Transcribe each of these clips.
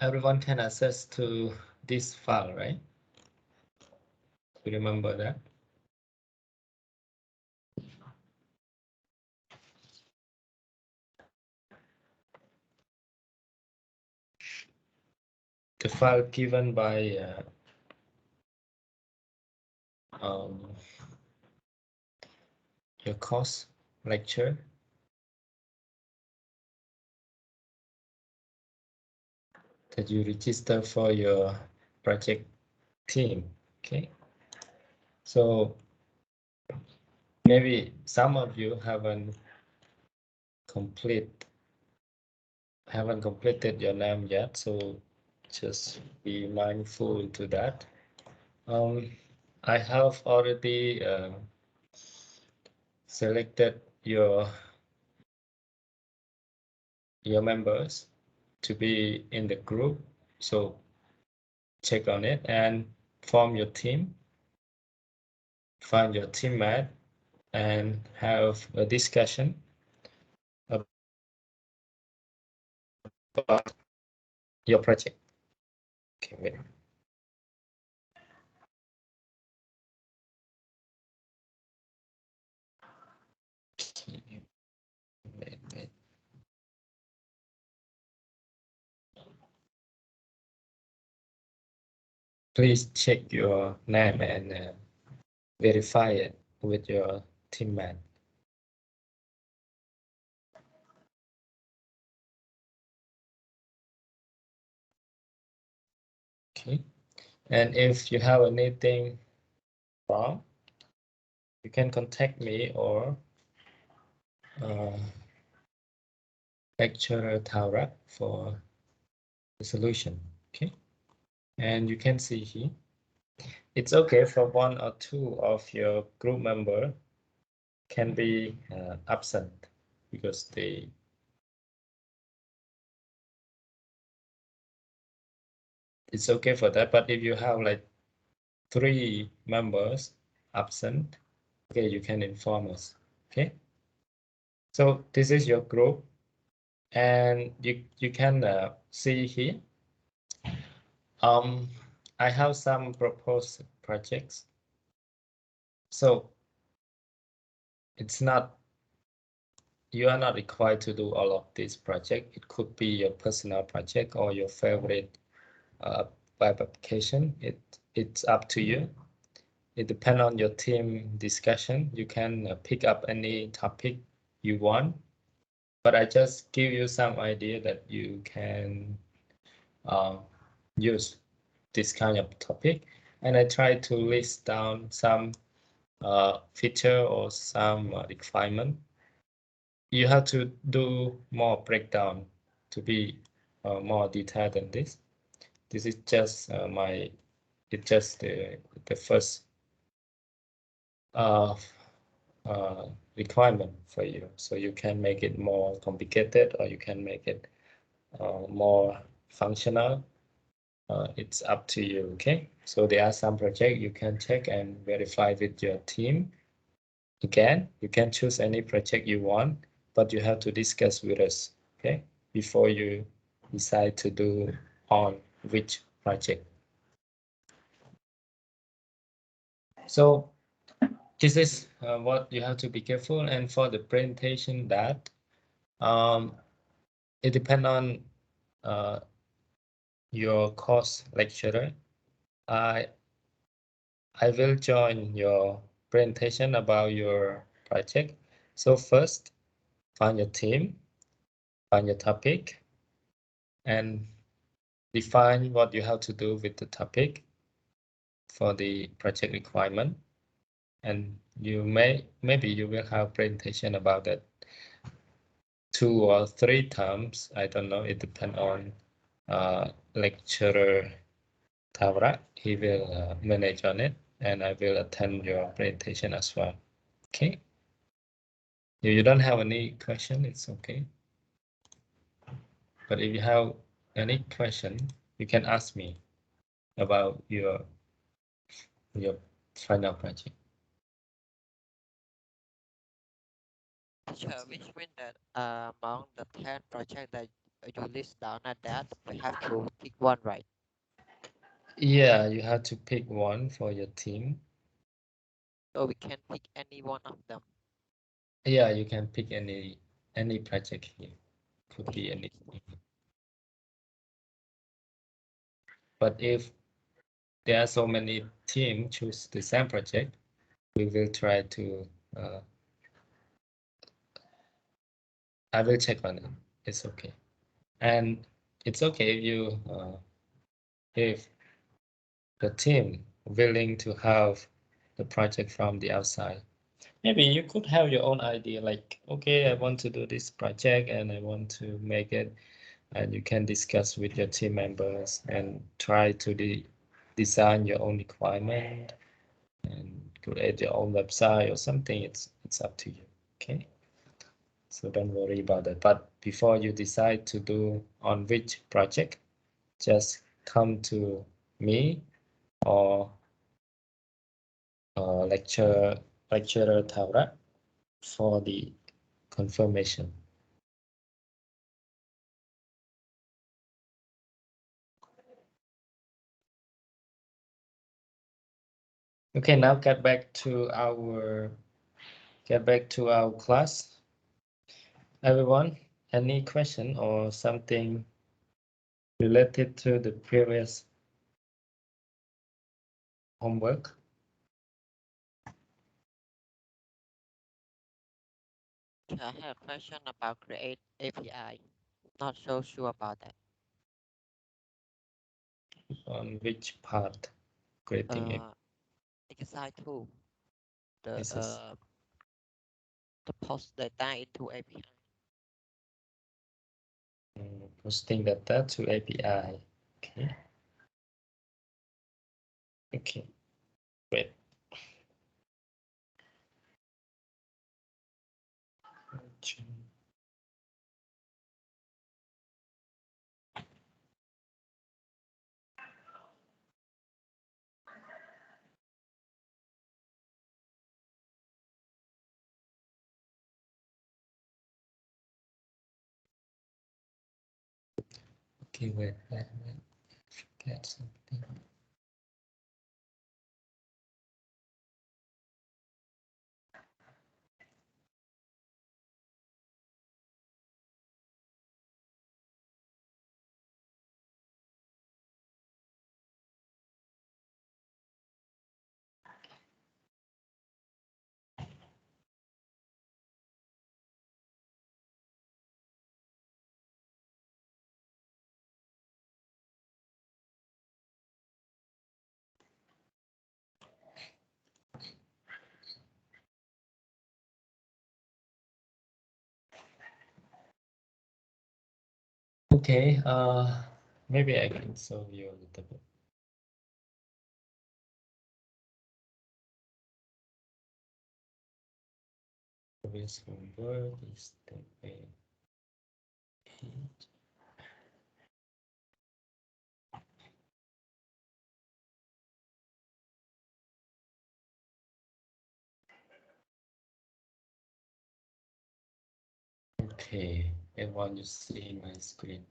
everyone can access to this file, right? You remember that? The file given by your course lecture. That you register for your project team. Okay, so maybe some of you haven't completed your name yet, so just be mindful to that. I have already selected your members to be in the group, so check on it and form your team, find your teammate, and have a discussion about your project. Okay, wait. Wait. Please check your name and verify it with your teammate. Okay, and if you have anything wrong, you can contact me or lecturer Taura for the solution. Okay, and you can see here, it's okay for one or two of your group member can be absent because it's okay for that. But if you have like 3 members absent, okay, you can inform us. Okay, so this is your group, and you can see here. I have some proposed projects, so you are not required to do all of this project. It could be your personal project or your favorite web application. It's up to you. It depends on your team discussion. You can pick up any topic you want, but I just give you some idea that you can use this kind of topic, and I try to list down some feature or some requirement. You have to do more breakdown to be more detailed than this. This is just it's just the first requirement for you. So you can make it more complicated or you can make it more functional. It's up to you. Okay, so there are some projects you can check and verify with your team. Again, you can choose any project you want, but you have to discuss with us, okay, before you decide to do on which project. So this is what you have to be careful. And for the presentation, that it depends on your course lecturer. I will join your presentation about your project. So first, find your team, find your topic, and define what you have to do with the topic for the project requirement. And maybe you will have presentation about that 2 or 3 times. I don't know. It depends on lecturer Tavra. He will manage on it, and I will attend your presentation as well. Okay. If you don't have any question, it's okay. But if you have any question, you can ask me about your final project. Sure, which means that among the 10 projects that you list down at that, we have to pick one, right? Yeah, you have to pick one for your team. So we can pick any one of them. Yeah, you can pick any project here. Could Okay, be any. understand. But if there are so many teams choose the same project, we will try to. I will check on it. It's okay, and it's okay if you if the team willing to have the project from the outside. Maybe you could have your own idea, like, okay, I want to do this project and I want to make it, and you can discuss with your team members and try to design your own requirement and create your own website or something. It's up to you. Okay. So don't worry about that. But before you decide to do on which project, just come to me or lecturer Taura for the confirmation. Okay, now get back to our class. Everyone, any question or something related to the previous homework? Okay, I have a question about create API. Not so sure about that. On which part? Creating it. Exercise 2, the This is the post data into API. posting data to API. Okay, okay, wait. Okay, wait. Forget something. Okay, maybe I can show you a little bit. Previous homework is the page. Okay, everyone, you see my screen.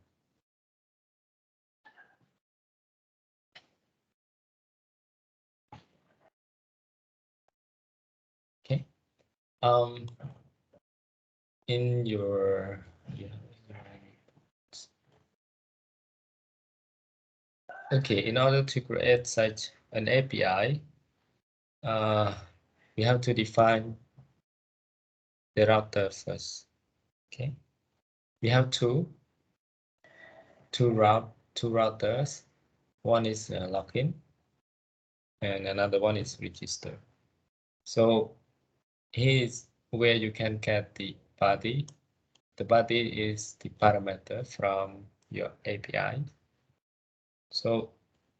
Okay. Um, in your yeah. Okay, in order to create such an API, we have to define the router first. Okay, we have two routers. One is login, and another one is register. So here's where you can get the body. The body is the parameter from your API. So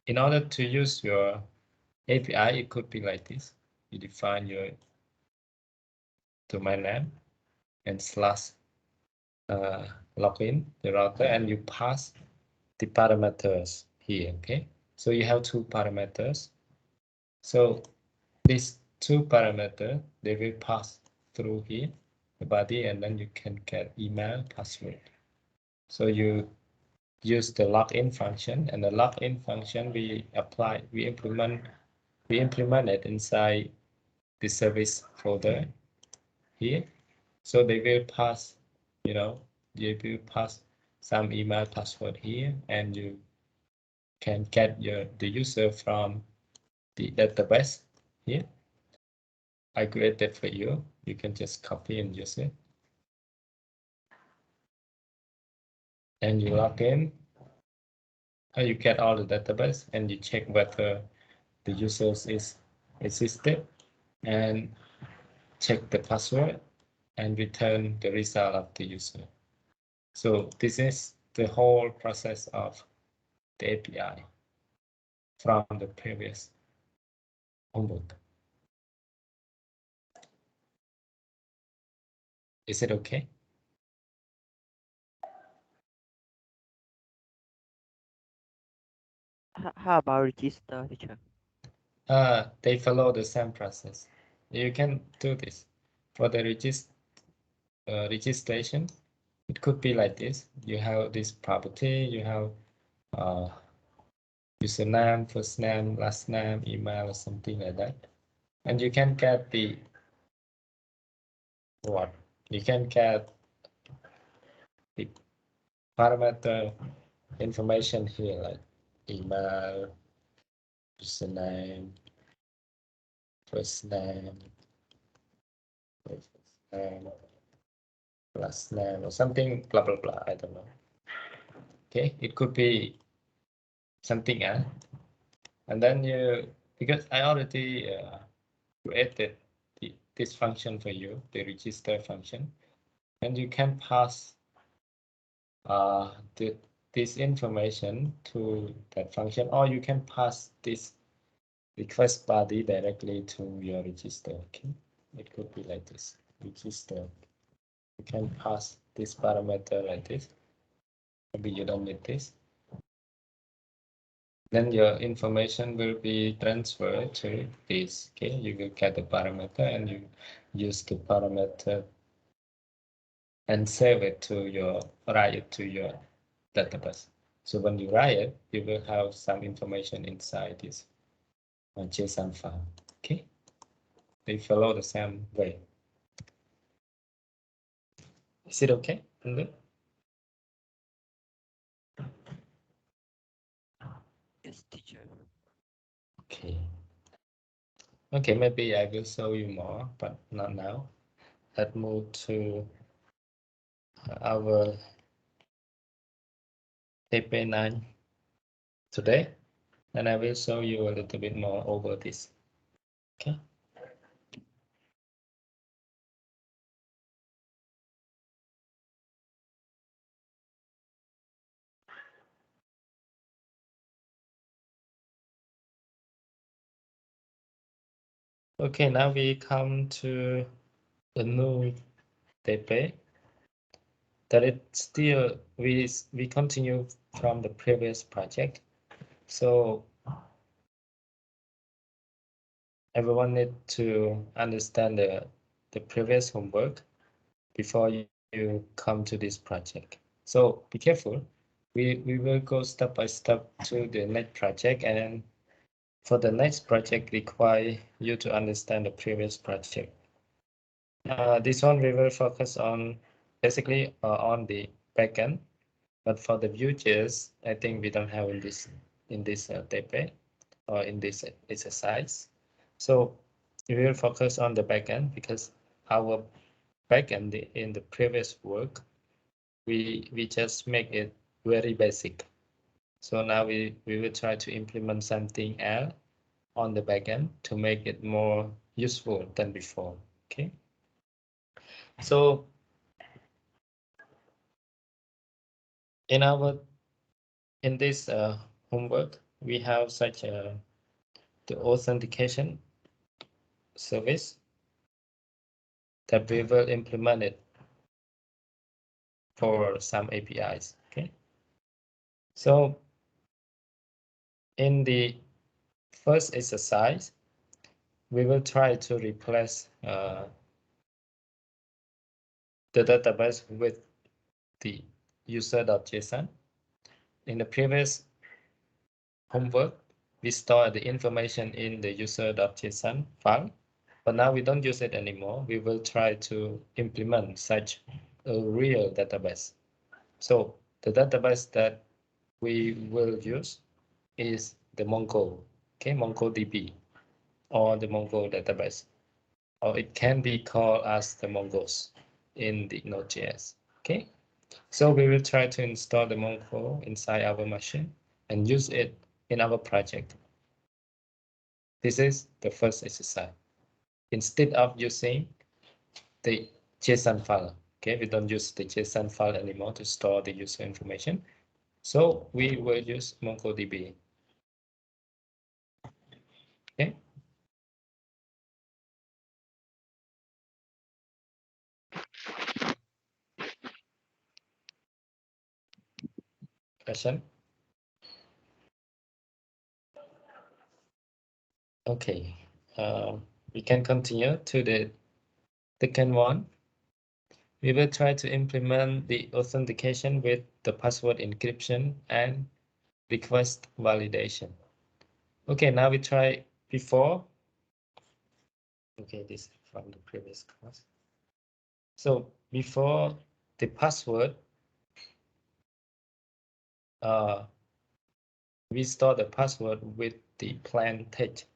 in order to use your API, it could be like this. You define your domain name and slash login the router, and you pass the parameters here. Okay, so you have two parameters. So these two parameters, they will pass through here the body, and then you can get email password. So you use the login function, and the login function we implement it inside the service folder here. So they will pass, they will pass some email password here, and you can get the user from the database here. I created for you. You can just copy and use it. And you log in, you get all the database, and you check whether the users is existed, and check the password, and return the result of the user. So this is the whole process of the API from the previous homework. Is it okay? How about register, teacher? They follow the same process. You can do this. For the registration, it could be like this. You have this property, you have uh, username, first name, last name, email, or something like that. And you can get the what? You can get the parameter information here, like email, username, first name, first name, last name, or something, blah, blah, blah. I don't know. Okay, it could be something else. And then because I already created this function for you, the register function, and you can pass uh, this information to that function, or you can pass this request body directly to your register. Okay, it could be like this. Register. You can pass this parameter like this. Maybe you don't need this. Then your information will be transferred to this. Okay, you will get the parameter, and you use the parameter and save it to write it to your database. So when you write it, you will have some information inside this JSON file. Okay, they follow the same way. Is it okay? Yes, teacher. Okay. Okay, maybe I will show you more, but not now. Let's move to our TP9 today, and I will show you a little bit more over this. Okay. Okay, now we come to the new TP. That it still we continue from the previous project. So everyone need to understand the previous homework before you come to this project. So be careful. We will go step by step to the next project, and for the next project require you to understand the previous project. This one we will focus on basically on the backend, but for the Vue.js, I think we don't have in this TP or in this exercise. So we will focus on the backend because our backend in the previous work we just make it very basic. So now we will try to implement something else on the backend to make it more useful than before. Okay. So in this homework, we have such the authentication service that we will implement it for some APIs. Okay. So in the first exercise, we will try to replace the database with the user.json. In the previous homework, we store the information in the user.json file, but now we don't use it anymore. We will try to implement such a real database. So the database that we will use is the Mongo, okay, MongoDB, or the Mongo database, or it can be called as the Mongos in the Node.js, okay? So we will try to install the Mongo inside our machine and use it in our project. This is the first exercise. Instead of using the JSON file, okay, we don't use the JSON file anymore to store the user information. So we will use MongoDB, okay? Question? Okay, we can continue to the second one. We will try to implement the authentication with the password encryption and request validation. Okay, now we try before. Okay, this is from the previous class. So before the password, we store the password with the plain text.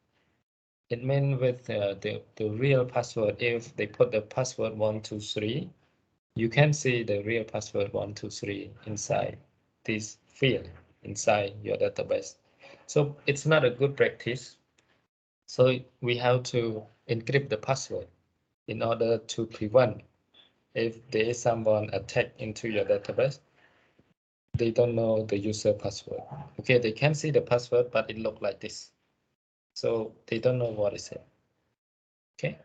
It means with the real password, if they put the password 123, you can see the real password 123 inside this field, inside your database. So it's not a good practice. So we have to encrypt the password in order to prevent if there is someone attack into your database, they don't know the user password. Okay, they can see the password, but it look like this. So they don't know what is it. Okay,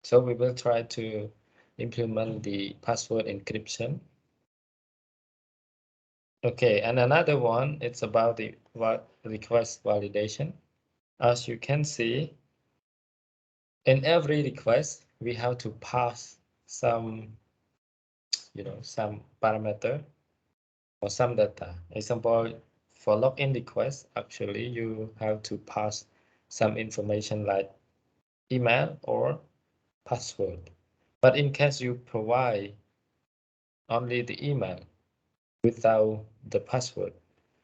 so we will try to implement the password encryption. Okay, and another one, it's about the request validation. As you can see, in every request, we have to pass some, some parameter or some data. Example, for login request, actually, you have to pass some information like email or password. But in case you provide only the email without the password,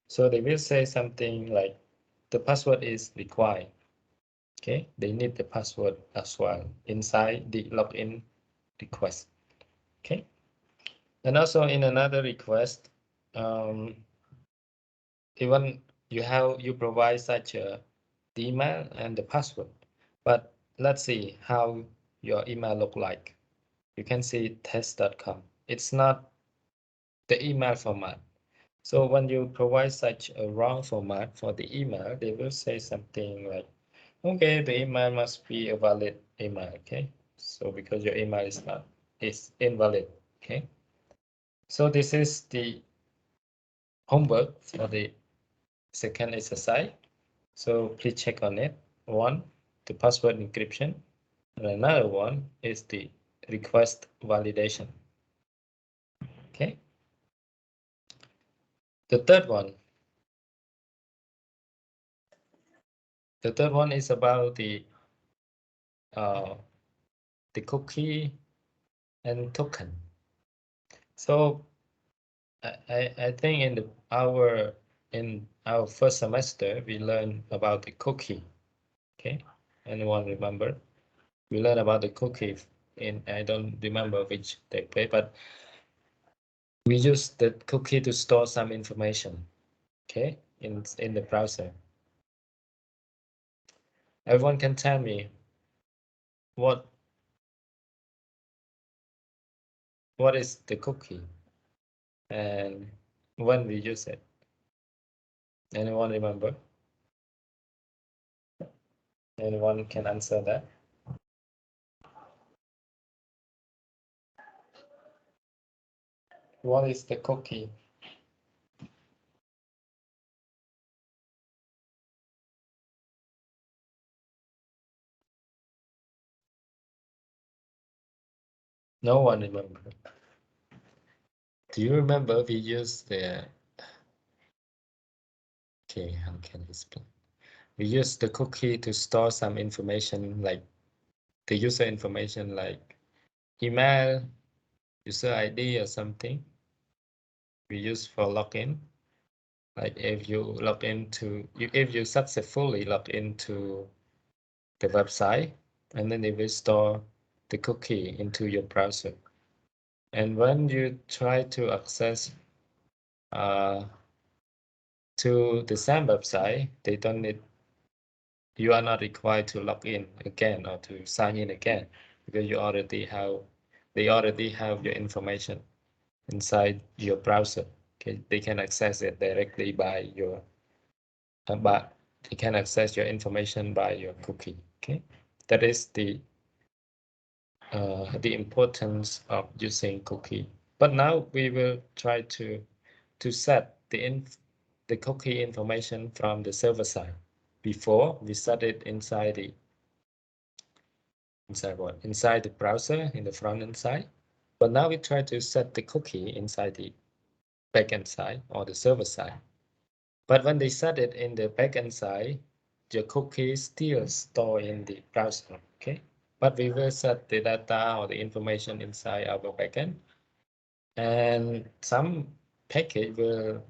so they will say something like the password is required. Okay, they need the password as well inside the login request. Okay, and also in another request, even you provide such a the email and the password, but let's see how your email look like. You can see test.com. It's not the email format. So when you provide such a wrong format for the email, they will say something like, okay, the email must be a valid email, okay? So because your email is invalid, okay? So this is the homework for the second exercise. So please check on it. One, the password encryption. And another one is the request validation. Okay. The third one. The third one is about uh, the cookie and token. So I think in our first semester we learned about the cookie. Okay. Anyone remember? We learned about the cookie in I don't remember which day, but we use the cookie to store some information. Okay, in the browser. Everyone can tell me what is the cookie and when we use it. Anyone remember? Anyone can answer that? What is the cookie? No one remember. Do you remember we used the, okay, how can I explain? We use the cookie to store some information like the user information like email, user ID or something. We use for login. Like if you log into, if you successfully log into the website, and then it will store the cookie into your browser. And when you try to access uh, to the same website, they don't need, you are not required to log in again or to sign in again because you already have, they already have your information inside your browser. Okay, they can access it directly by your, but they can access your information by your cookie. Okay, that is the importance of using cookie. But now we will try to set the cookie information from the server side. Before we set it inside the inside the browser in the front end side. But now we try to set the cookie inside the backend side or the server side. But when they set it in the backend side, the cookie is still stored in the browser. Okay, but we will set the data or the information inside our backend, and some package will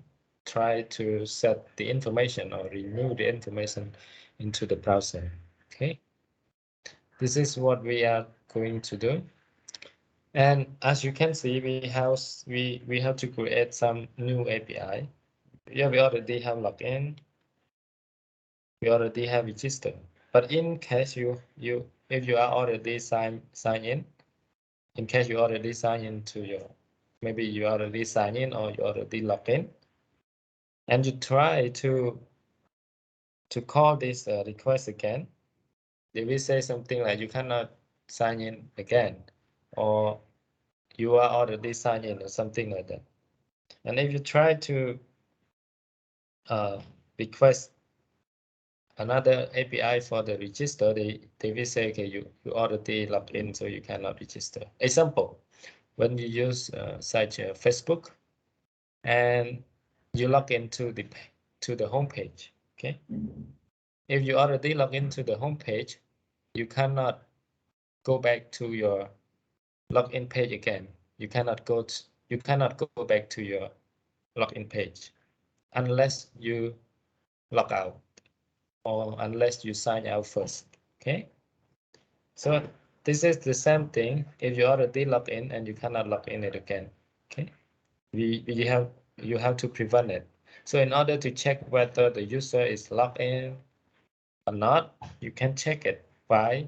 try to set the information or remove the information into the browser. Okay, this is what we are going to do. And as you can see, we have to create some new API. Yeah, we already have login, we already have registered. But in case you if you are already sign in case you already sign into your, maybe you already sign in or you already log in, and you try to call this request again, they will say something like you cannot sign in again, or you are already signed in or something like that. And if you try to request another API for the register, they will say, okay, you already logged in, so you cannot register. Example, when you use such Facebook and you log into the home page, okay? If you already log into the home page, you cannot go back to your login page again. You cannot go back to your login page unless you log out or unless you sign out first. Okay, so this is the same thing if you already log in and you cannot log in it again. Okay, we have you have to prevent it. So in order to check whether the user is logged in or not, you can check it by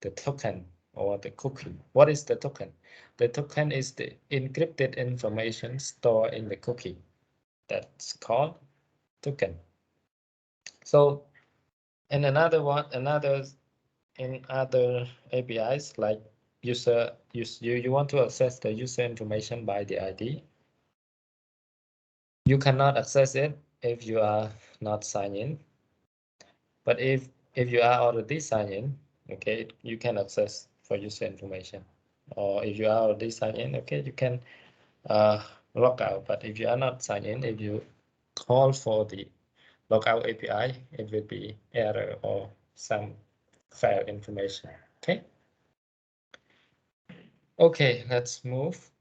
the token or the cookie. What is the token? The token is the encrypted information stored in the cookie. That's called token. So in in other APIs like you want to access the user information by the ID. You cannot access it if you are not signed in. But if you are already signed in, okay, you can access for user information. Or if you are already signed in, okay, you can uh, log out. But if you are not signed in, if you call for the logout API, it will be error or some failed information. Okay. Okay, let's move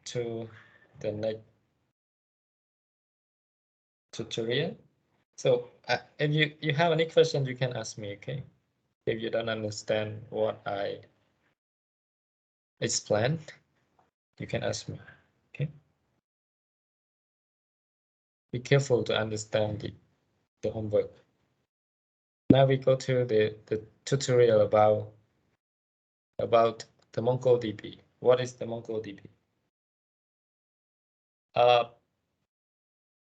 to the next tutorial. So if you have any questions, you can ask me. Okay. If you don't understand what I explained, you can ask me. Okay. Be careful to understand the homework. Now we go to the tutorial about the MongoDB. What is the MongoDB? Uh,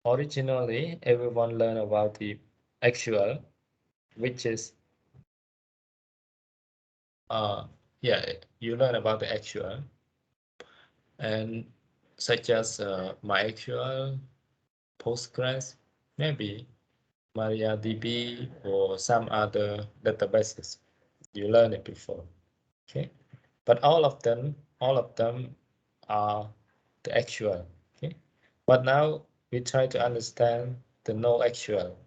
Originally, everyone learned about the SQL, which is yeah, you learn about the SQL and such as MySQL, Postgres, maybe MariaDB or some other databases. You learned it before, okay? But all of them are the actual. Okay, but now we try to understand the no actual.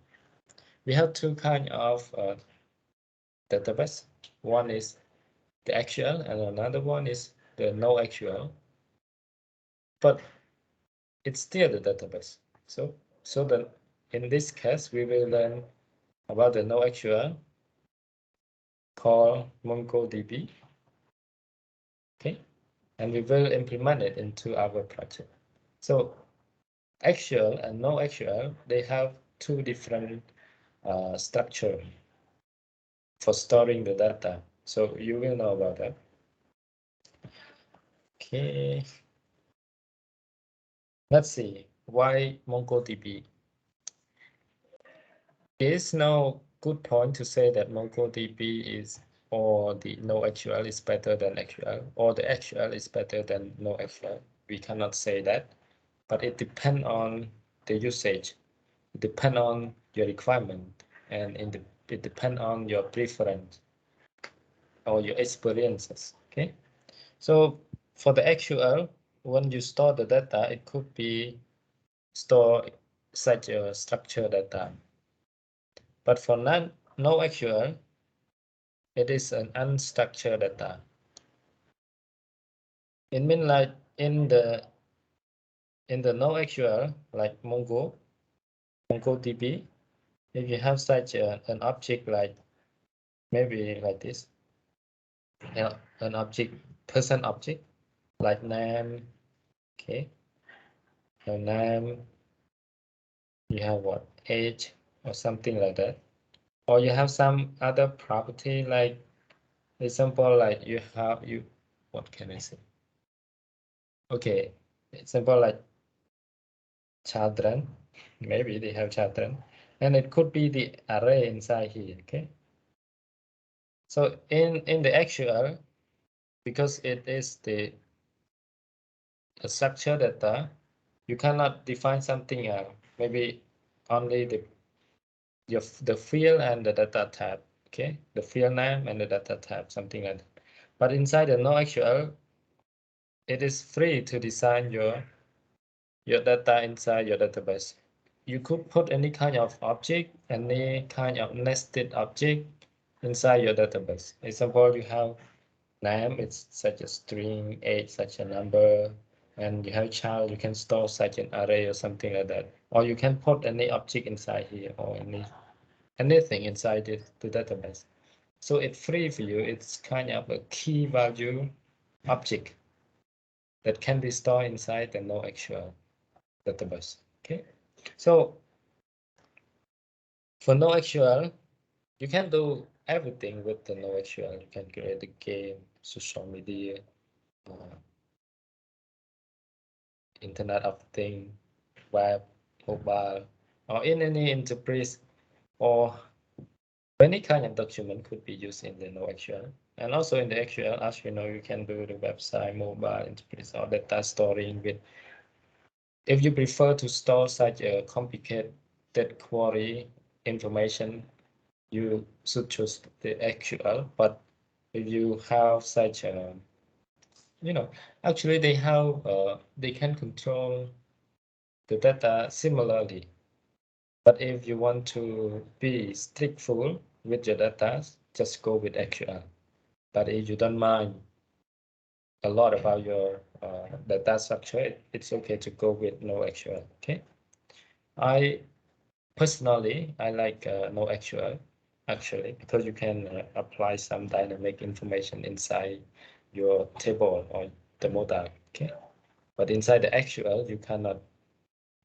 We have two kind of database. One is the actual, and another one is the no actual. But it's still the database. So then in this case, we will learn about the no actual called MongoDB. Okay, and we will implement it into our project. So actual and no actual, they have two different structure for storing the data. So you will know about that. Okay, let's see why MongoDB. There is no good point to say that MongoDB is or the no actual is better than actual or the actual is better than no actual. We cannot say that, but it depends on the usage. It depends on your requirement, and it depends on your preference or your experiences. Okay, so for the actual, when you store the data, it could be store such a structured data. But for no actual, it is an unstructured data. It means like in the no actual, like MongoDB, if you have such an object like maybe like this, an object, person object, like name, okay, your name, you have what, age, or something like that. Or you have some other property like example like what can I say? Okay, example like children, maybe they have children, and it could be the array inside here. Okay, so in the actual, because it is the structure data, you cannot define something else. Maybe only the field and the data type. Okay, the field name and the data type, something like that. But inside the no actual, it is free to design your data inside your database. You could put any kind of object, any kind of nested object inside your database. Example, you have name, it's such a string, age, such a number, and you have child, you can store such an array or something like that. Or you can put any object inside here or anything inside the database. So it's free for you. It's kind of a key value object that can be stored inside the no actual database. Okay, so for no actual, you can do everything with the no actual. You can create a game, social media, uh, Internet of Things, web, mobile, or in any enterprise, or any kind of document could be used in the no actual. And also in the actual, as you know, you can do the website, mobile, enterprise, or data storing with. If you prefer to store such a complicated query information, you should choose the actual. But if you have such a, you know, actually they can control the data similarly. But if you want to be strictful with your data, just go with actual. But if you don't mind a lot about your data structure, it's okay to go with no actual. Okay. I Personally, I like no actual actually because you can apply some dynamic information inside your table or the model. Okay. But inside the actual, you cannot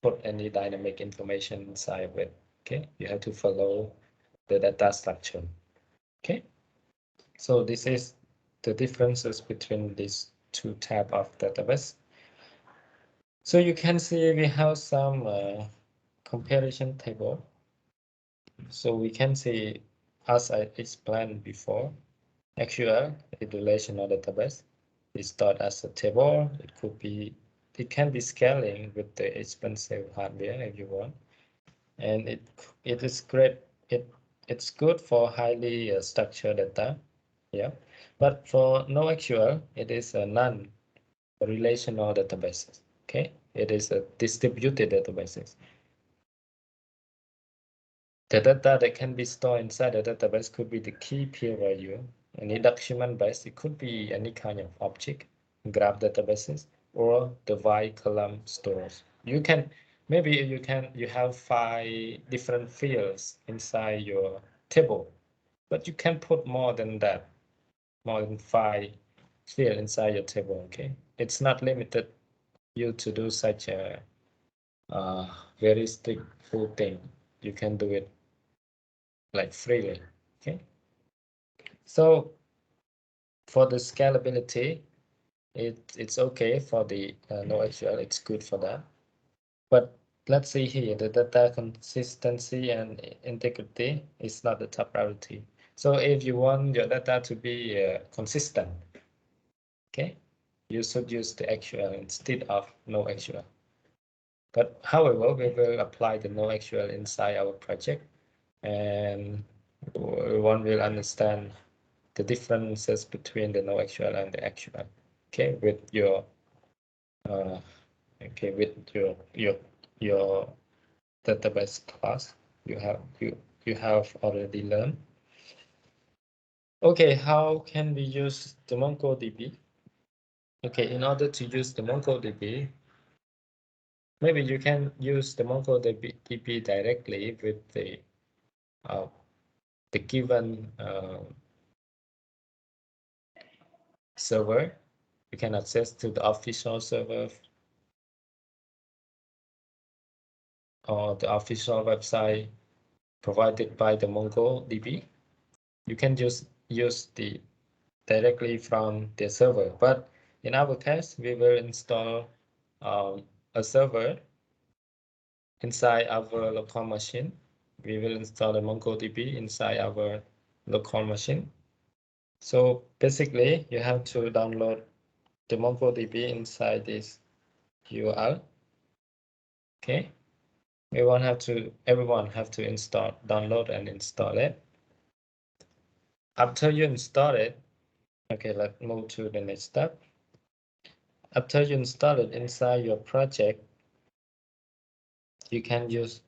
put any dynamic information inside of it. Okay. You have to follow the data structure. Okay. So this is the differences between these two type of database. So you can see we have some comparison table. So we can see, as I explained before, actual a relational database is stored as a table. It can be scaling with the expensive hardware if you want, and it is great. It's good for highly structured data. Yeah, but for no actual, it is a non-relational database. Okay, it is a distributed database. The data that can be stored inside the database could be the key peer value. Any document base, it could be any kind of object, graph databases, or the Y column stores. You can maybe you have 5 different fields inside your table, but you can put more than that, more than 5 fields inside your table. Okay, it's not limited you to do such a very strict full thing. You can do it like freely. Okay, so for the scalability, it's okay for the NoSQL. It's good for that. But let's see here, the data consistency and integrity is not the top priority. So if you want your data to be consistent, okay, you should use the actual instead of NoSQL. But however, we will apply the NoSQL inside our project, and one will understand the differences between the NoSQL and the actual. Okay, with your uh, okay with your database class you have already learned. Okay, how can we use the MongoDB? Okay, in order to use the MongoDB, maybe you can use the MongoDB directly with uh, the given server. You can access to the official server or the official website provided by the MongoDB. You can just use the directly from the server, but in our case, we will install a server inside our local machine. We will install the MongoDB inside our local machine. So basically, you have to download the MongoDB inside this URL. Okay, everyone have to download and install it. After you install it, okay, let's move to the next step. After you install it inside your project, you can use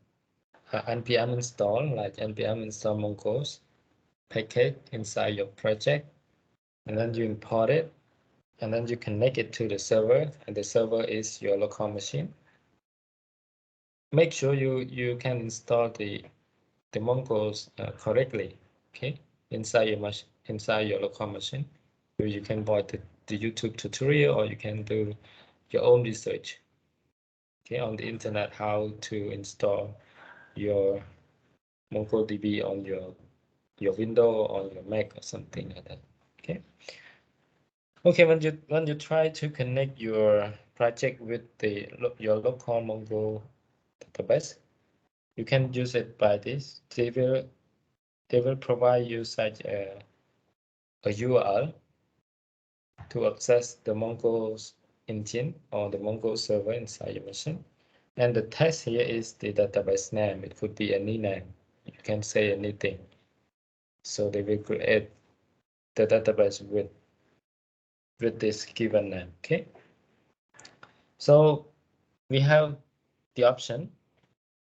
npm install, like npm install Mongo's package inside your project, and then you import it, and then you connect it to the server, and the server is your local machine. Make sure you can install the Mongo's correctly, okay, inside your local machine. You can watch the YouTube tutorial, or you can do your own research, okay, on the internet, how to install your MongoDB on your window or your Mac or something like that. Okay. Okay, when you try to connect your project with your local Mongo database, you can use it by this. They will provide you such a URL to access the Mongo's engine or the Mongo server inside your machine. And the text here is the database name. It could be any name. You can say anything. So they will create the database with this given name. Okay. So we have the option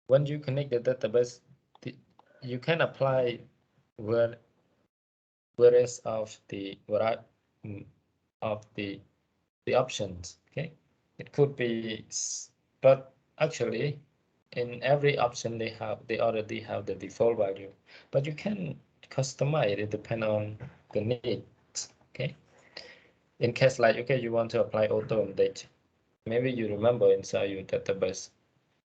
when you connect the database, you can apply various of mm, of the options. Okay, it could be, but actually, in every option they already have the default value, but you can customize it depending on the needs. Okay, in case like okay, you want to apply auto indexing. Maybe you remember inside your database,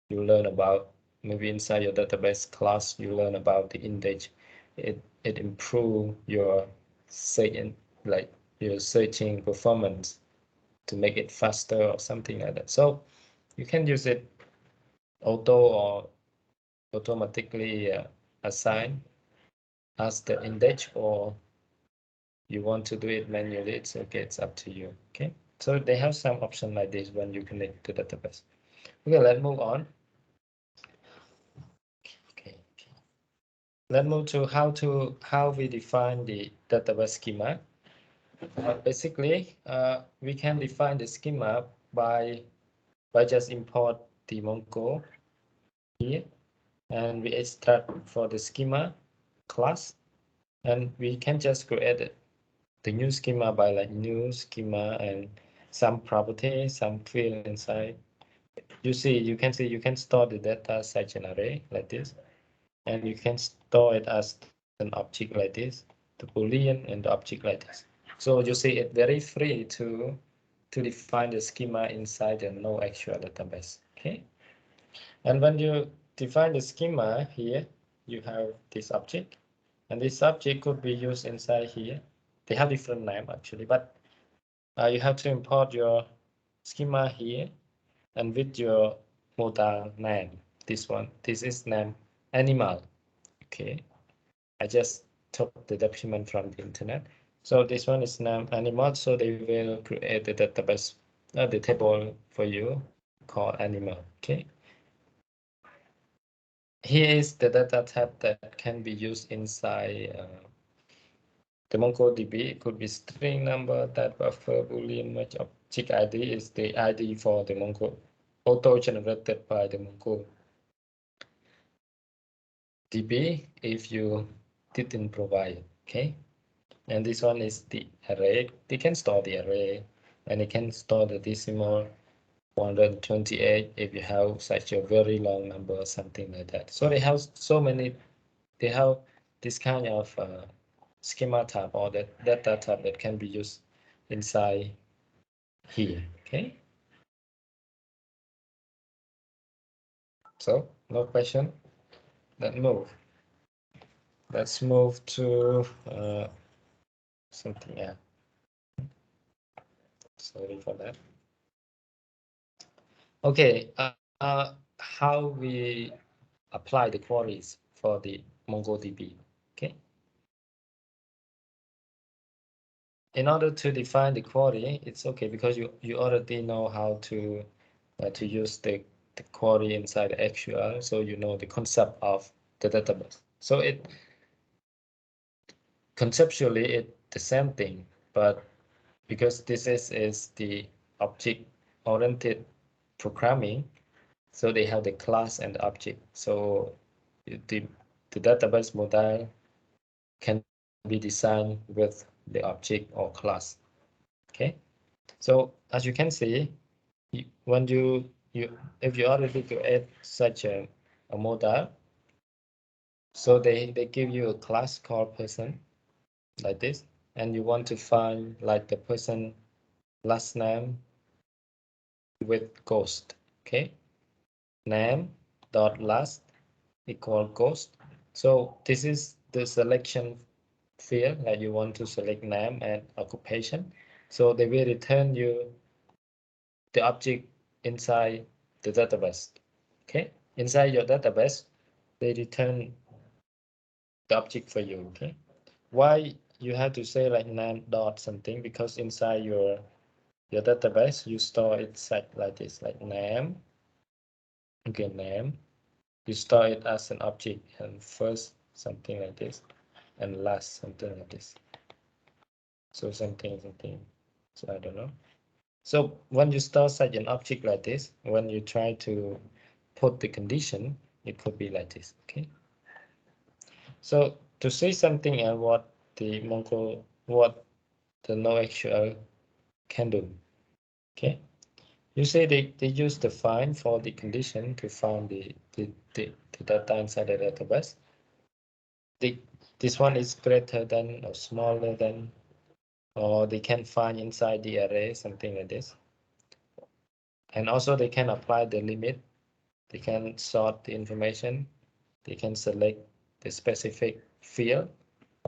you learn about maybe inside your database class, you learn about the index. It improve your searching, like your searching performance to make it faster or something like that. So you can use it auto or automatically assign as the index, or you want to do it manually. It's okay. It's up to you. Okay. So they have some option like this when you connect to database. Okay, let's move on. Okay. Let's move to how we define the database schema. Basically, we can define the schema by by just import the Mongo here, and we extract for the schema class, and we can just create the new schema by like new schema and some property, some field inside. You can store the data such an array like this, and you can store it as an object like this, the boolean and the object like this. So you see it very free to define the schema inside the no actual database. Okay, and when you define the schema here, you have this object, and this object could be used inside here. They have different name actually, but you have to import your schema here and with your modal name. This is name animal. Okay, I just took the document from the internet. So this one is name animal. So they will create the database, the table for you called animal. Okay, here is the data type that can be used inside the MongoDB. It could be string number, type buffer, boolean, match object ID is the ID for the Mongo auto-generated by the MongoDB if you didn't provide. Okay, and this one is the array. They can store the array, and it can store the decimal 128 if you have such a very long number or something like that. So they have so many. They have this kind of schema type or that data type that can be used inside here. Okay, so no question. Let's move. Let's move to something else. Sorry for that. Okay, how we apply the queries for the MongoDB. Okay, in order to define the query, it's okay because you already know how to use the query inside the SQL, so you know the concept of the database. So it conceptually it the same thing, but because this is the object-oriented programming, so they have the class and the object. So the the database model can be designed with the object or class. Okay, so as you can see, when you if you already create such a model, so they give you a class called person like this, and you want to find like the person last name with ghost. Okay, name dot last equal ghost. So this is the selection field that you want to select name and occupation. So they will return you the object inside the database. Okay, inside your database, they return the object for you. Okay, why you have to say like name dot something? Because inside your database, you store it like this, like name. Okay, name. You store it as an object, and first something like this, and last something like this. So something. So I don't know. So when you store such an object like this, when you try to put the condition, it could be like this. Okay. So to say something and what the NoSQL can do. Okay. You say they use the find for the condition to find the data inside the database. The, this one is greater than or smaller than, or they can find inside the array, something like this. And also they can apply the limit. They can sort the information. They can select the specific field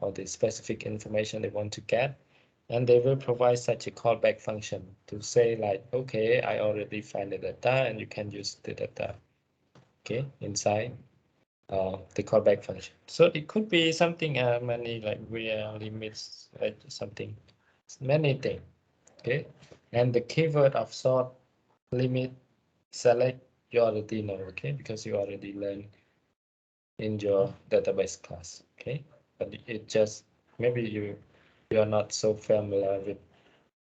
or the specific information they want to get. And they will provide such a callback function to say like, okay, I already find the data and you can use the data, okay, inside the callback function. So it could be something many like where limits, like something, many things, okay. And the keyword of sort, limit, select, you already know, okay, because you already learned in your database class, okay. But it just maybe you are not so familiar with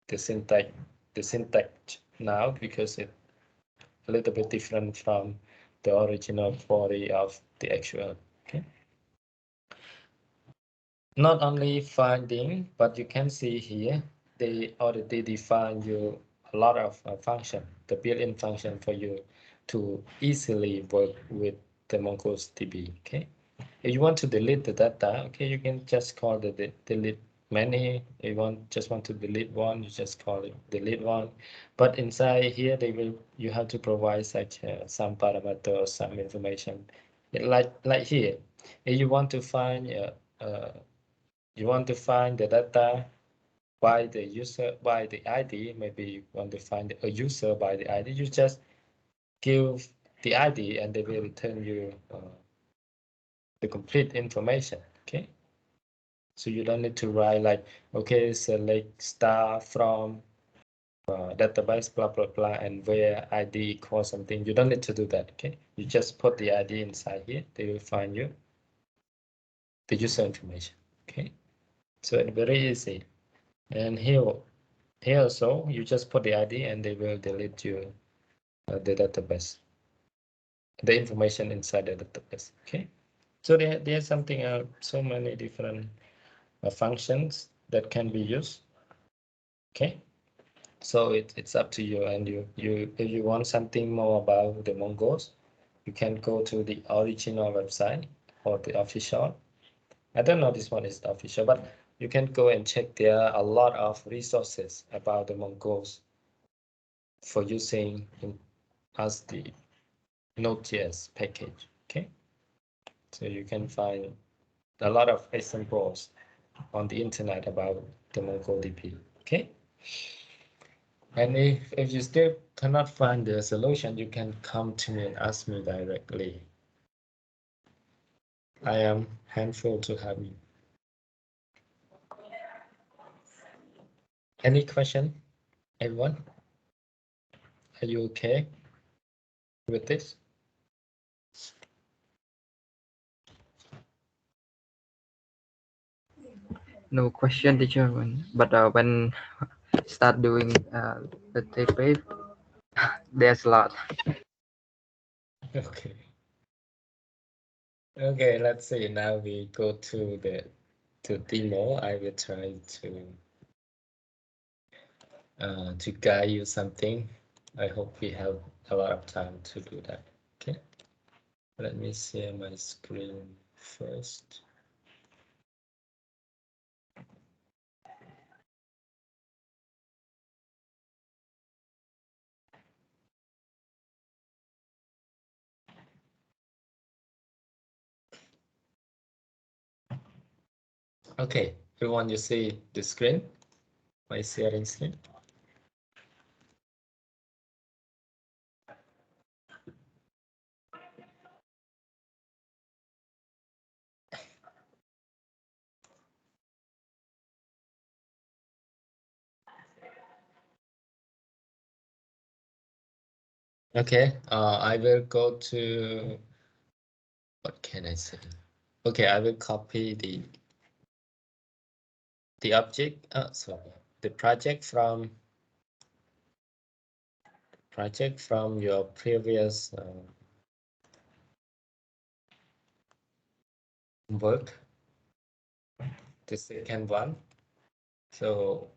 the syntax now because a little bit different from the original query of the actual. Okay. Not only finding, but you can see here, they already define you a lot of function, the built-in function for you to easily work with the MongoDB. Okay. If you want to delete the data, okay, you can just call the delete many. If you just want to delete one, you just call it delete one. But inside here, you have to provide such some parameter or some information. Like here, if you want to find the data by the user by the ID. Maybe you want to find a user by the ID. You just give the ID, and they will return you the complete information. Okay. So you don't need to write like, okay, select star from database, blah, blah, blah, and where ID equals something. You don't need to do that, okay? You just put the ID inside here. They will find you the user information, okay? So it's very easy. And here also, you just put the ID and they will delete you the database, the information inside the database, okay? So there's something else, so many different functions that can be used, okay? So it's up to you, and you if you want something more about the Mongols, you can go to the original website or the official. I don't know this one is the official, but you can go and check. There are a lot of resources about the Mongols for using as the Node.js package. Okay, so you can find a lot of examples on the internet about the MongoDB. Okay. And if you still cannot find the solution, you can come to me and ask me directly. I am handful to help you. Any question, everyone? Are you okay with this? No question, teacher. But when start doing the TP, there's a lot. Okay. Okay, let's see. Now we go to the demo. I will try to guide you something. I hope we have a lot of time to do that. Okay. Let me share my screen first. Okay, everyone, you see the screen, my sharing screen. Okay, I will go to, what can I say? Okay, I will copy the object, sorry, the project from your previous work, the second one. So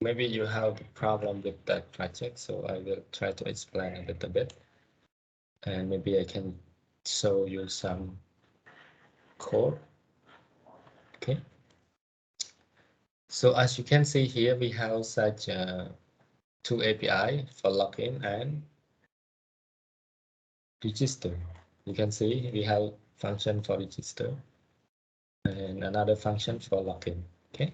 maybe you have the problem with that project, so I will try to explain a little bit, and maybe I can show you some code. Okay. So as you can see here, we have such two API for login and register. You can see we have function for register and another function for login. Okay.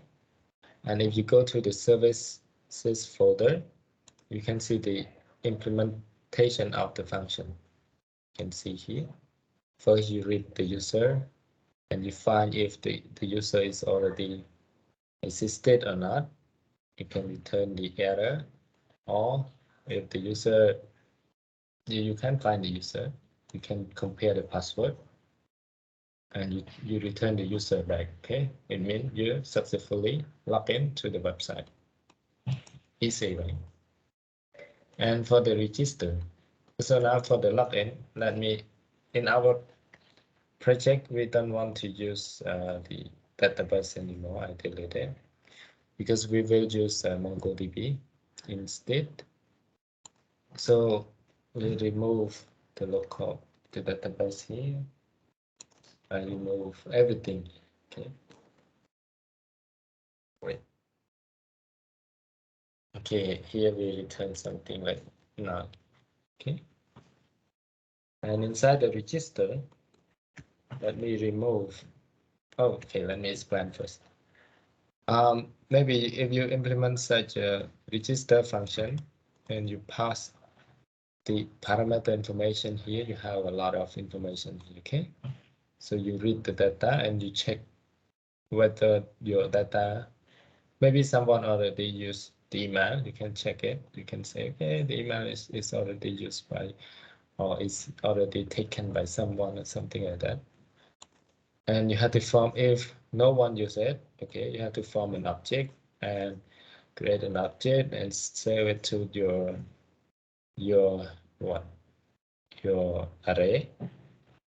And if you go to the services folder, you can see the implementation of the function. You can see here. First, you read the user and you find if the user is already existed or not. You can return the error, or if the user, you can find the user, you can compare the password and you return the user back. Okay, it means you successfully log in to the website. Easy, right? And for the register, So now for the login, in our project, we don't want to use the database anymore. I deleted because we will use MongoDB instead. So we remove the database here. I remove everything. Okay. Wait. Okay, here we return something like null. Okay. And inside the register, let me remove. Oh, okay, let me explain first. Maybe if you implement such a register function and you pass the parameter information here, you have a lot of information here, okay? So you read the data and you check whether your data, maybe someone already used the email, you can check it. You can say, okay, the email is already used by, or is already taken by someone or something like that. And you have to form, if no one uses it, okay, you have to form an object and create an object and save it to your what your array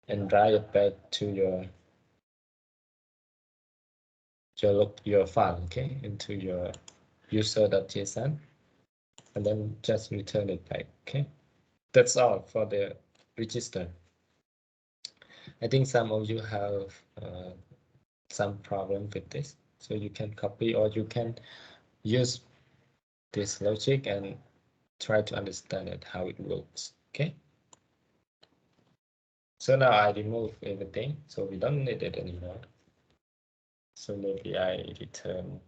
and write it back to your file, okay, into your user.json, and then just return it back. Okay, that's all for the register. I think some of you have some problem with this, so you can copy or you can use this logic and try to understand it how it works. Okay, so now I remove everything, so we don't need it anymore. So maybe I return,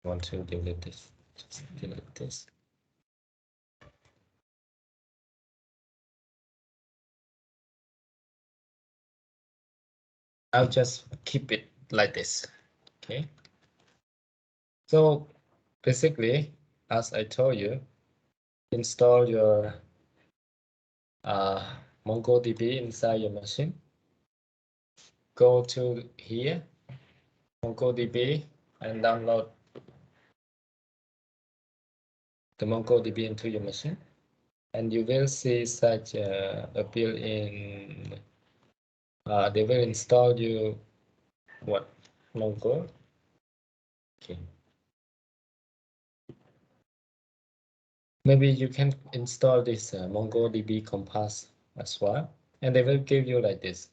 want to delete this, just delete this. I'll just keep it like this. Okay, so basically, as I told you, install your MongoDB inside your machine. Go to here, MongoDB, and download the MongoDB into your machine. And you will see such a built-in, they will install you what? Mongo. Okay. Maybe you can install this MongoDB Compass as well. And they will give you like this.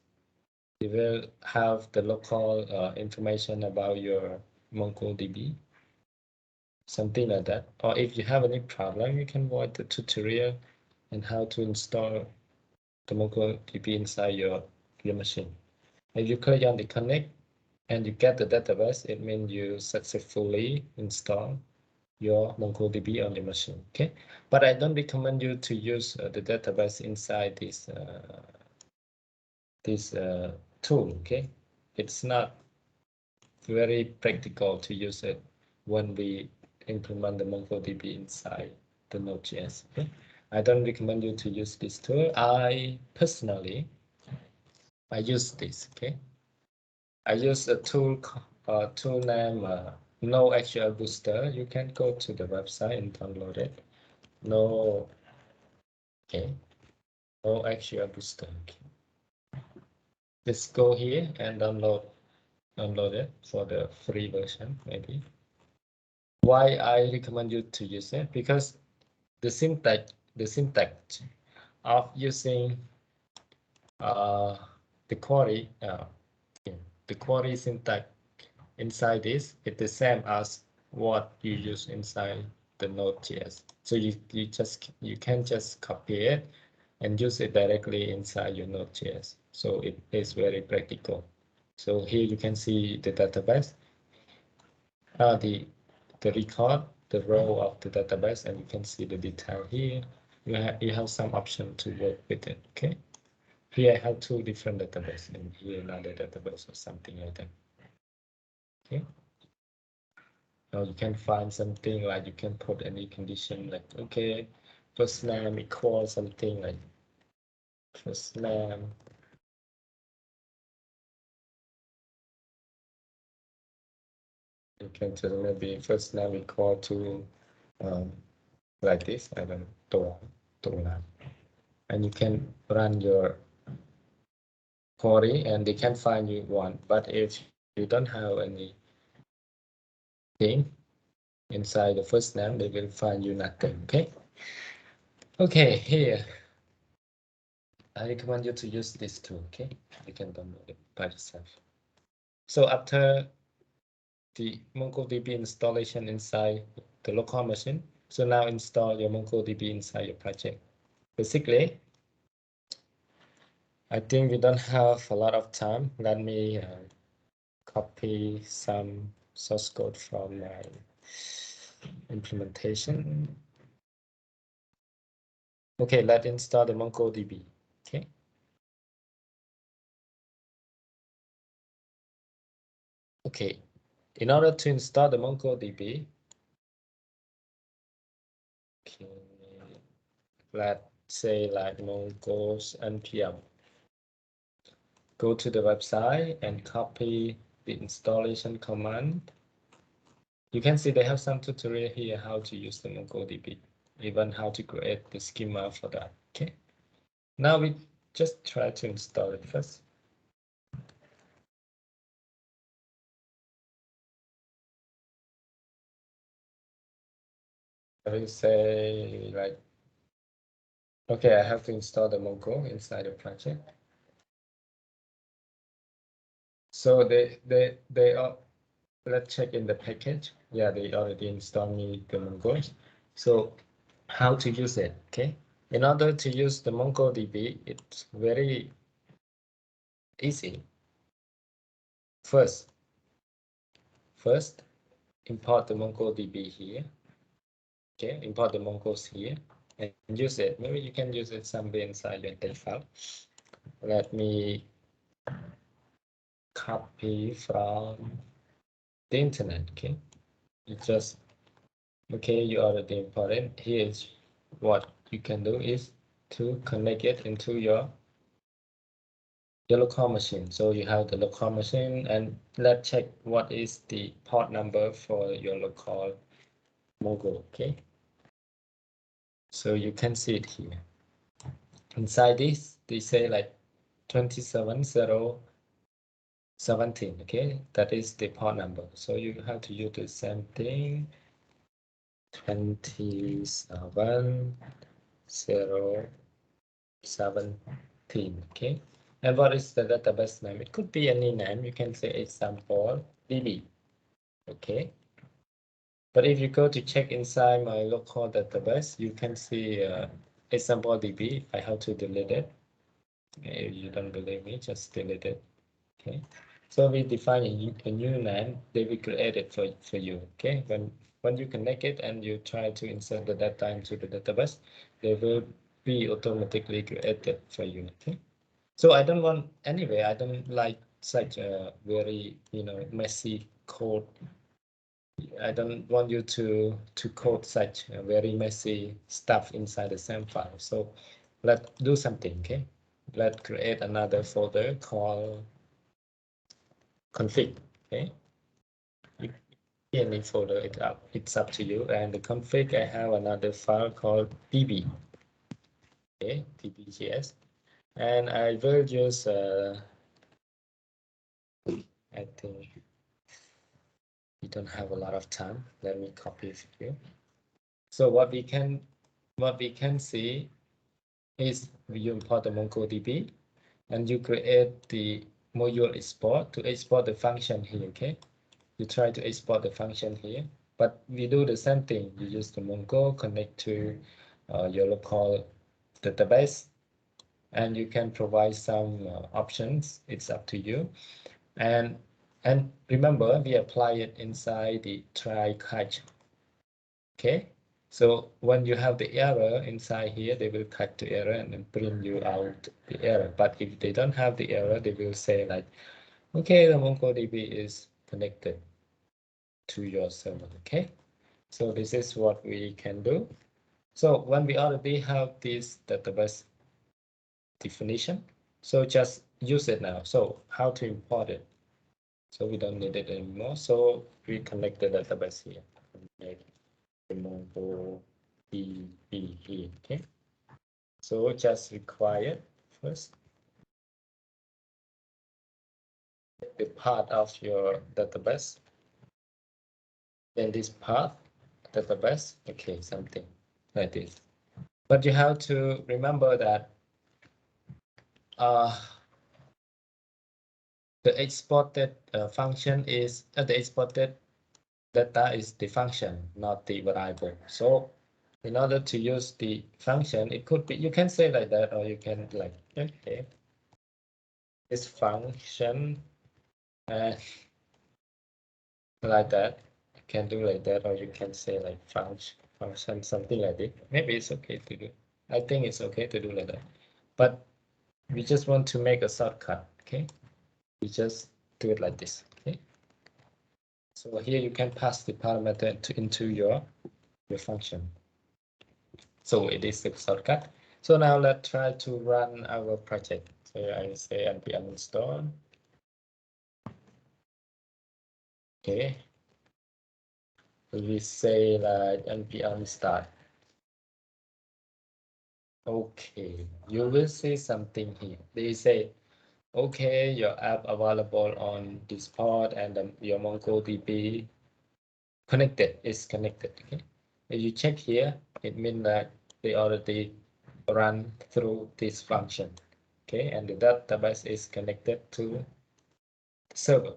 They will have the local information about your MongoDB, something like that. Or if you have any problem, you can watch the tutorial and how to install the MongoDB inside your machine. If you click on the connect and you get the database, it means you successfully install your MongoDB on your machine. Okay, but I don't recommend you to use the database inside this tool. Okay, it's not very practical to use it when we implement the MongoDB inside the Node.js. Okay? I don't recommend you to use this tool. I personally, I use this. Okay, I use a tool name No Booster. You can go to the website and download it. No, okay, No Booster. Okay. Let's go here and download it for the free version, maybe. Why I recommend you to use it? Because the syntax of using uh, the query yeah, the query syntax inside this is the same as what you use inside the Node.js. So you can just copy it and use it directly inside your Node.js. So it is very practical. So here you can see the database, the record, the row of the database, and you can see the detail here. You have some option to work with it. Okay. Here I have two different databases, and here another database or something like that. Okay. Now you can find something like you can put any condition like okay, first name equals something like first name. You can tell maybe first name equal to like this. I don't know, and you can run your query and they can find you one. But if you don't have any thing inside the first name, they will find you nothing. Okay, here I recommend you to use this tool. You can download it by yourself. So after the MongoDB installation inside the local machine, so now install your MongoDB inside your project. Basically, I think we don't have a lot of time. Let me copy some source code from my implementation. Okay, let's install the MongoDB. Okay, in order to install the MongoDB, okay, let's say like Mongo's npm. Go to the website and copy the installation command. You can see they have some tutorial here how to use the MongoDB, even how to create the schema for that. Now we just try to install it first. I will say like, okay, I have to install the Mongo inside the project. So they are, let's check in the package. Yeah, they already installed me the Mongo. So how to use it? In order to use the MongoDB, it's very easy. First import the MongoDB here. Import the Mongos here and use it. Maybe you can use it somewhere inside your data file. Let me copy from the internet. You just you already imported. Here's what you can do is to connect it into your local machine. So you have the local machine, and let's check what is the port number for your local Mongo. So you can see it here. Inside this, they say like 27017. That is the port number. So you have to use the same thing. 27017. And what is the database name? It could be any name. You can say example DB. But if you go to check inside my local database, you can see example DB. I have to delete it. If you don't believe me, just delete it. So we define a new name. They will create it for you. When you connect it and you try to insert the data into the database, they will be automatically created for you. So I don't want, anyway, I don't like such a very messy code. I don't want you to code such a very messy stuff inside the same file. So let's do something. Let's create another folder called config. Any folder, it's up to you. And the config, I have another file called db. dbgs, and I will use I think we don't have a lot of time. Let me copy it here. So what we can see is you import the MongoDB and you create the module export to export the function here. You try to export the function here, but we do the same thing. You use the Mongo, connect to your local database, and you can provide some options. It's up to you. And remember, we apply it inside the try catch. So when you have the error inside here, they will catch the error and then bring you out the error. But if they don't have the error, they will say like, okay, the MongoDB is connected to your server. So this is what we can do. So when we already have this database definition, so just use it now. So how to import it? So we don't need it anymore. So we connect the database here. Make the Mongo here. Okay, so just require first the part of your database, then this path database. Okay, something like this. But you have to remember that the exported function is the exported data is the function, not the variable. So in order to use the function, it could be, you can say like that, or you can like, okay, this function and like that. You can do like that, or you can say like function, something like this. Maybe it's okay to do. I think it's okay to do like that. But we just want to make a shortcut, okay? We just do it like this, okay? So here you can pass the parameter into your function. So it is the shortcut. So now let's try to run our project. So I say npm install. Okay. We say like npm start. Okay, you will see something here. They say, okay, your app available on this port and your MongoDB connected is connected. Okay, if you check here, it means that they already run through this function. Okay, and the database is connected to the server,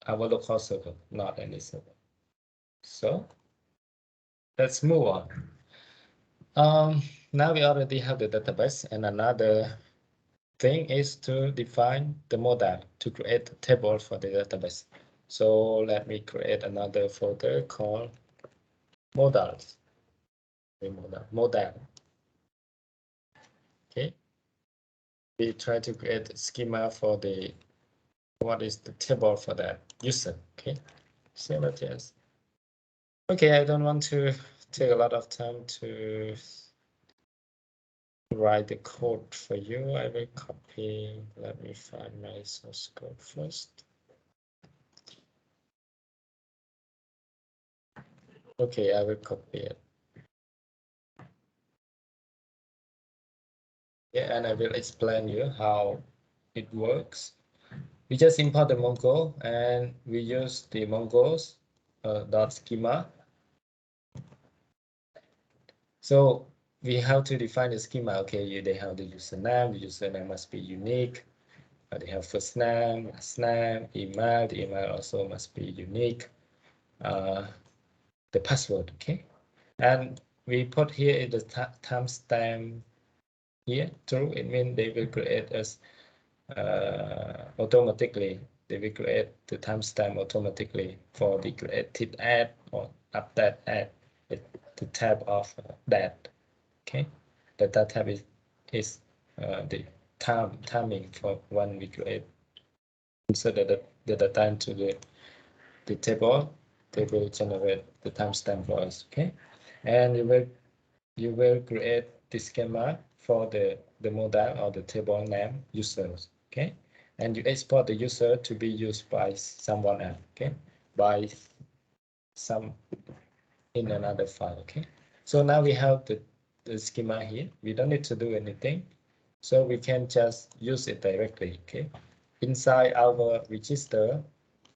our local server, not any server. So let's move on. Now we already have the database, and another thing is to define the model to create a table for the database. So let me create another folder called models. Model. Okay. We try to create a schema for the what is the table for that user. Okay. Save it as. Okay, I don't want to take a lot of time to write the code for you. I will copy. Let me find my source code first. Okay, I will copy it. Yeah, and I will explain you how it works. We just import the Mongo and we use the Mongo's dot schema. So we have to define the schema. Okay, they have the username. The username must be unique. They have first name, last name, email. The email also must be unique. The password, okay? And we put here in the timestamp here, true. It means they will create us automatically. They will create the timestamp automatically for the created ad or update ad. The tab of that. Okay, that tab is the timing for when we create insert the data into the table. They will generate the timestamp for us. Okay, and you will create the schema for the model or the table name users. Okay, and you export the user to be used by someone else. Okay, by some in another file. Okay, so now we have the schema here. We don't need to do anything, so we can just use it directly. Okay, inside our register.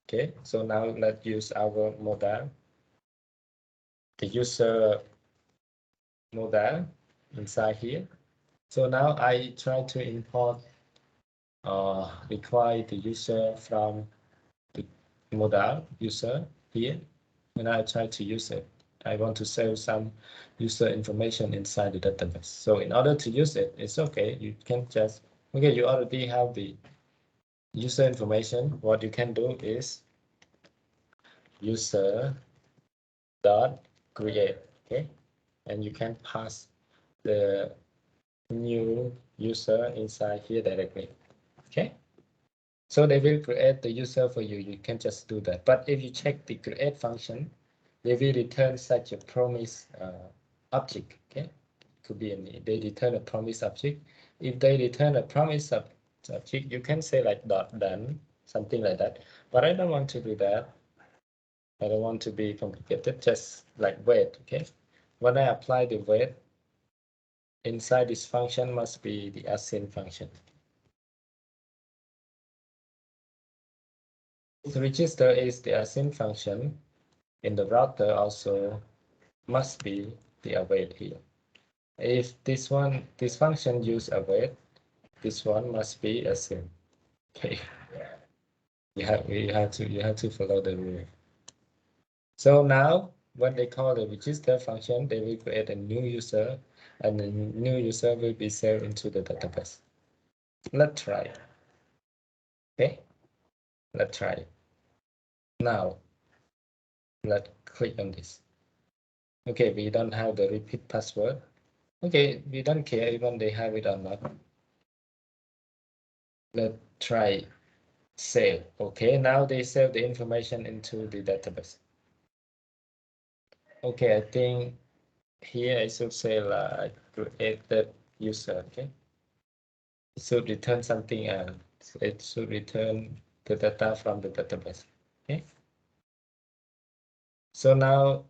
Okay, so now let's use our model, the user model inside here. So now I try to import require the user from the model user here, and I try to use it. I want to save some user information inside the database. So in order to use it, it's okay. You can just, okay, you already have the user information. What you can do is user dot create, okay? And you can pass the new user inside here directly, okay? So they will create the user for you. You can just do that. But if you check the create function, they will return such a promise object. Okay, could be any. They return a promise object. If they return a promise object, you can say like dot done, something like that. But I don't want to do that. I don't want to be complicated. Just like wait. Okay. when I apply the weight, inside this function must be the async function. If register is the async function, in the router also must be the await here. If this function use await, this one must be async. Okay. You have to follow the rule. So now when they call the register function, they will create a new user, and the new user will be saved into the database. Let's try. Okay, let's try. Now let's click on this. Okay, we don't have the repeat password. Okay, we don't care even they have it or not. Let's try save. Okay, now they save the information into the database. Okay, I think here I should say like created user. Okay, it should return something else. It should return the data from the database. Okay, so now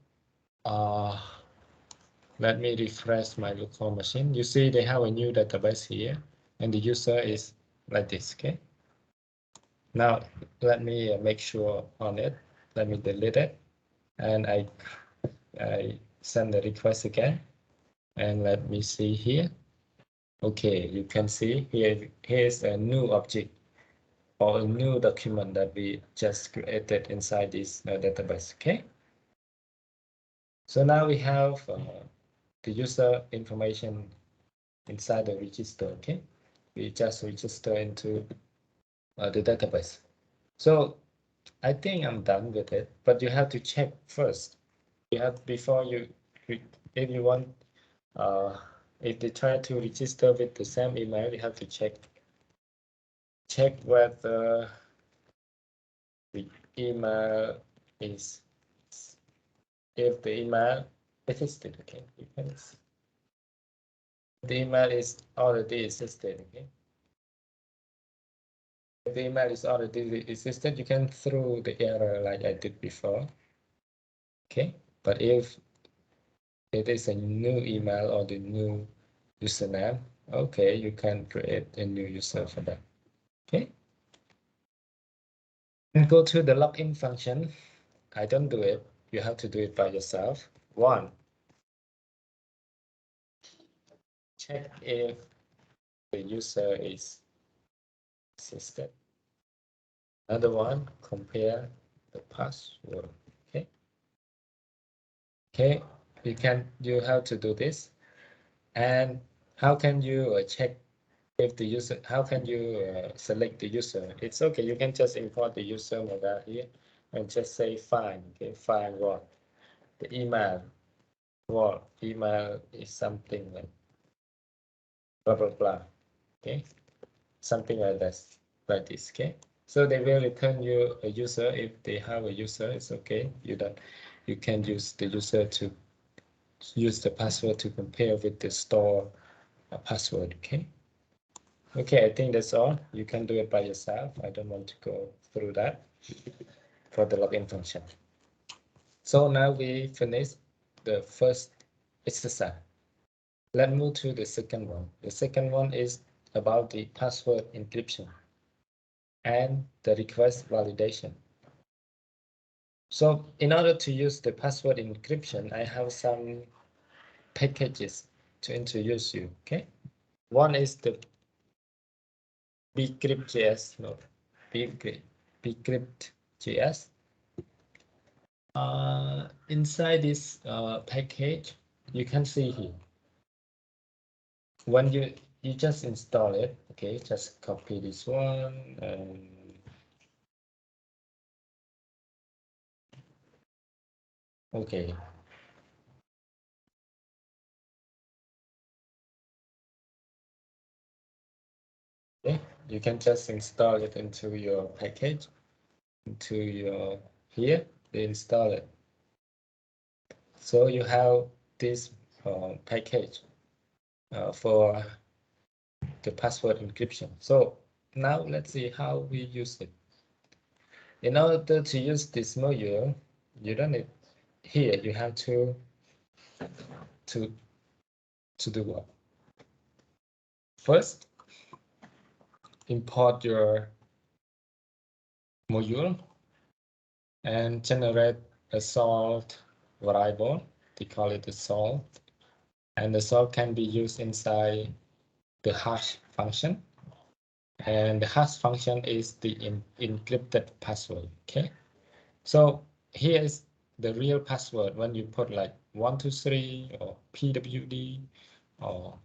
let me refresh my local machine. You see they have a new database here and the user is like this. Okay, now let me make sure on it. Let me delete it and I send the request again, and let me see here. Okay, you can see here's a new object or a new document that we just created inside this database. Okay, so now we have the user information inside the register. Okay, we just register into the database. So I think I'm done with it, but you have to check first. You have before you, if you want, if they try to register with the same email, you have to check whether the email is, if the email existed. Okay, you can, the email is already existed. Okay, if the email is already existed, you can throw the error like I did before. Okay, but if it is a new email or the new username, okay, you can create a new user for that. Okay, and go to the login function. I don't do it. You have to do it by yourself. One, check if the user is existed. Another one, compare the password. Okay. Okay. You have to do this. And how can you check if the user, how can you select the user? It's okay. You can just import the user model here and just say find. Okay. Find what? The email. What? Email is something like blah, blah, blah. Okay. Something like this. Okay. So they will return you a user. If they have a user, it's okay. You can use the user to use the password to compare with the store password. Okay. Okay, I think that's all. You can do it by yourself. I don't want to go through that for the login function. So now we finished the first exercise. Let's move to the second one. The second one is about the password encryption and the request validation. So in order to use the password encryption, I have some packages to introduce you. Okay, one is the bcrypt.js, no, bcrypt.js. Inside this package, you can see here. When you just install it, okay, just copy this one and okay. Okay, you can just install it into your package, into your here, they install it. So you have this package for the password encryption. So now let's see how we use it. In order to use this module, you don't need, here you have to to do what? First, import your module and generate a salt variable. They call it a salt, and the salt can be used inside the hash function, and the hash function is the encrypted password. Okay, so here is the real password. When you put like 123 or pwd or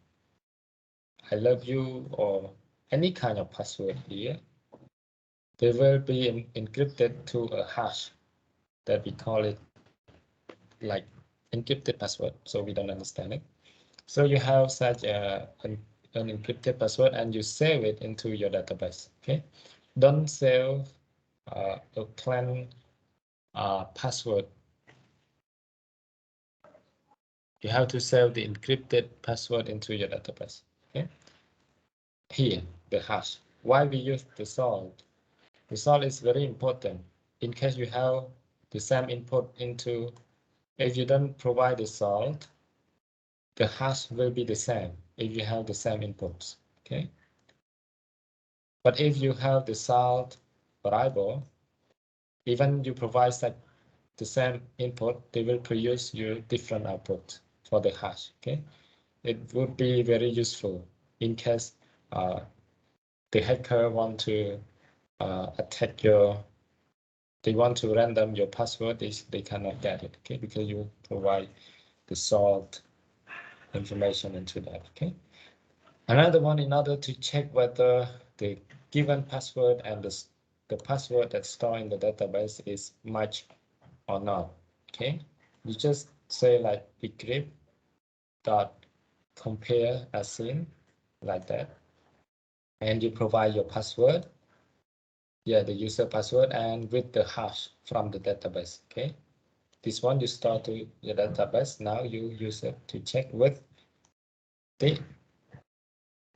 I love you or any kind of password here, they will be encrypted to a hash that we call it like encrypted password, so we don't understand it. So you have such an encrypted password and you save it into your database. Okay, don't save a plain password. You have to save the encrypted password into your database. Okay, here the hash. Why we use the salt? The salt is very important in case you have the same input into. If you don't provide the salt, the hash will be the same if you have the same inputs. Okay, but if you have the salt variable, even you provide the same input, they will produce you different output for the hash. Okay, it would be very useful in case the hacker want to attack your, they want to random your password, they cannot get it. Okay, because you provide the salt information into that. Okay, another one, in order to check whether the given password and the password that's stored in the database is match or not. Okay, you just say like decrypt dot compare as in like that, and you provide your password, yeah, the user password, and with the hash from the database. Okay, this one you store to your database. Now you use it to check with the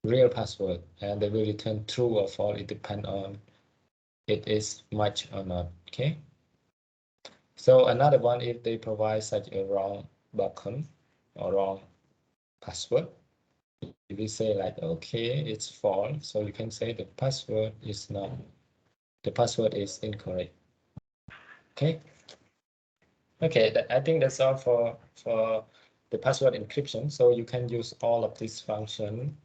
real password, and they will return true or false. It depends on it is match or not. Okay, so another one, if they provide such a wrong token or wrong password, if we say like, okay, it's false, so you can say the password is not, the password is incorrect. Okay, okay, I think that's all for the password encryption. So you can use all of this function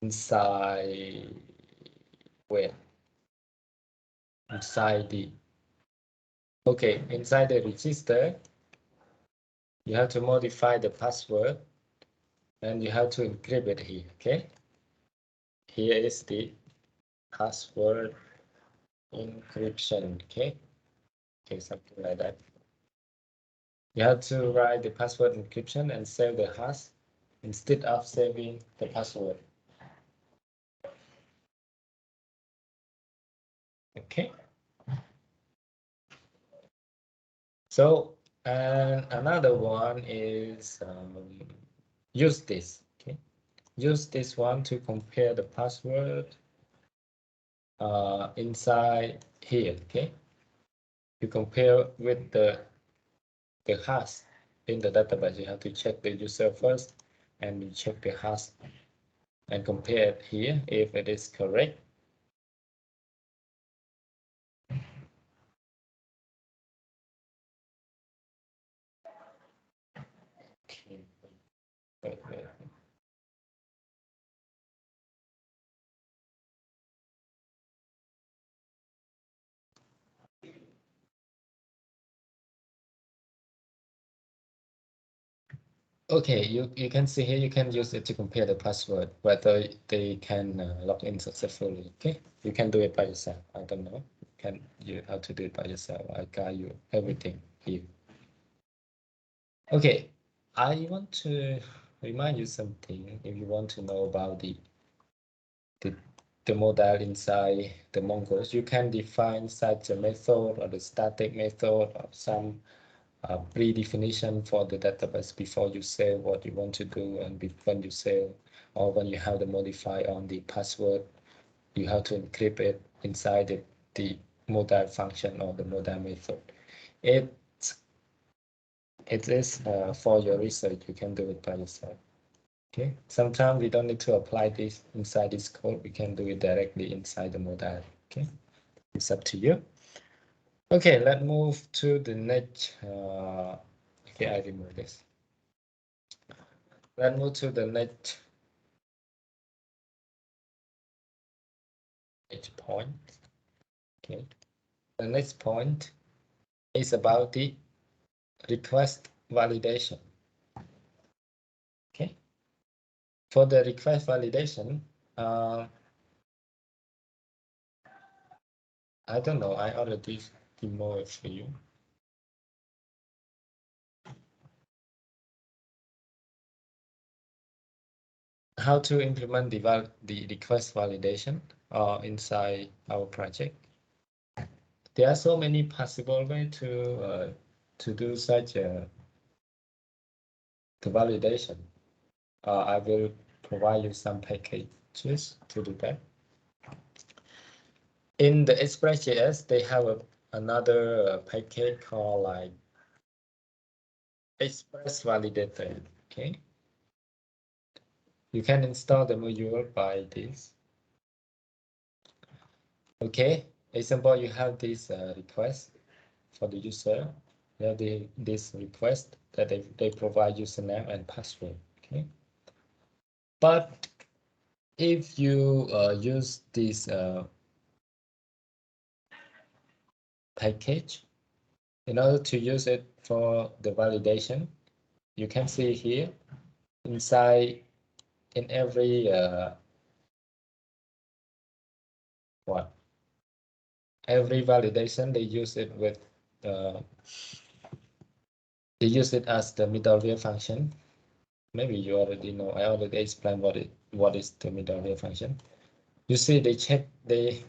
inside where, inside the, okay, inside the register, you have to modify the password and you have to encrypt it here. Okay, here is the password encryption. Okay, okay, something like that. You have to write the password encryption and save the hash instead of saving the password. Okay, so and another one is use this. Okay, use this one to compare the password inside here. Okay, you compare with the hash in the database. You have to check the user first and you check the hash and compare it here if it is correct. Okay. Wait. Okay, you can see here, you can use it to compare the password, whether they can log in successfully. Okay, you can do it by yourself. I don't know. Can you how to do it by yourself? I guide you everything here. Okay, I want to remind you something. If you want to know about the, the model inside the Mongols, you can define such a method or the static method or some pre-definition for the database before you say what you want to do, and when you say or when you have the modify on the password, you have to encrypt it inside the modal function or the modal method. It's it is for your research. You can do it by yourself. Okay. Sometimes we don't need to apply this inside this code. We can do it directly inside the modal. Okay. It's up to you. Okay, let's move to the next. Okay, I remove this. Let's move to the next point. Okay. The next point is about the request validation. Okay. For the request validation, I don't know. I already demo it for you. How to implement the request validation inside our project. There are so many possible ways to do such a the validation. I will provide you some packages to do that. In the Express.js, they have another package called like Express Validator. Okay, you can install the module by this. Okay, example, you have this request for the user. You have this request that they provide username and password. Okay, but if you use this package, in order to use it for the validation, you can see here inside in every every validation they use it with they use it as the middleware function. Maybe you already know. I already explained what is the middleware function. You see, they check they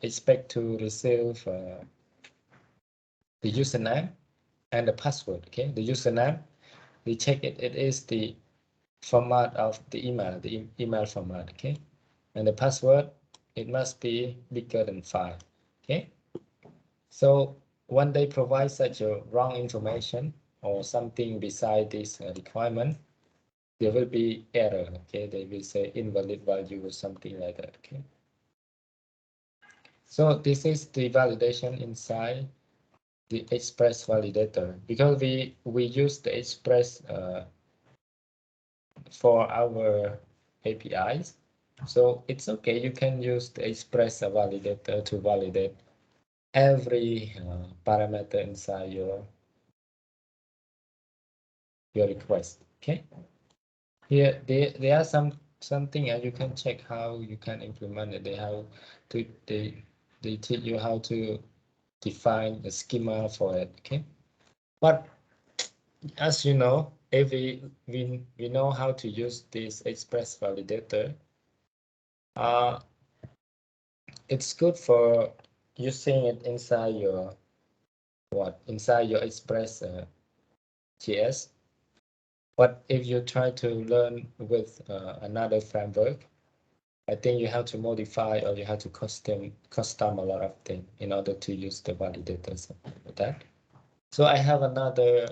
expect to receive the username and the password. Okay, the username they check it is the format of the email format. Okay, and the password it must be bigger than 5. Okay, so when they provide such a wrong information or something beside this requirement, there will be error. Okay, they will say invalid value or something like that. Okay, so this is the validation inside the Express validator, because we use the Express for our APIs. So it's okay. You can use the Express validator to validate every parameter inside your request. Okay. Here there are something and you can check how you can implement it. They teach you how to define a schema for it. Okay. But as you know, we know how to use this Express validator. It's good for using it inside your Express JS. But if you try to learn with another framework, I think you have to modify or you have to custom a lot of things in order to use the validators for that. So I have another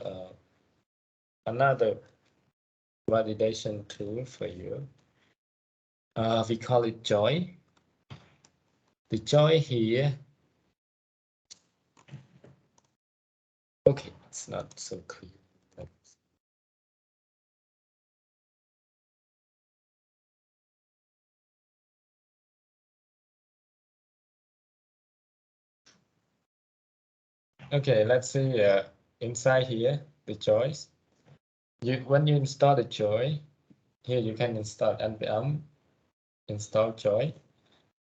validation tool for you. We call it Joy. The Joy here. Okay, it's not so clear. Okay, let's see inside here the joys. When you install the Joy, here you can install npm install Joy.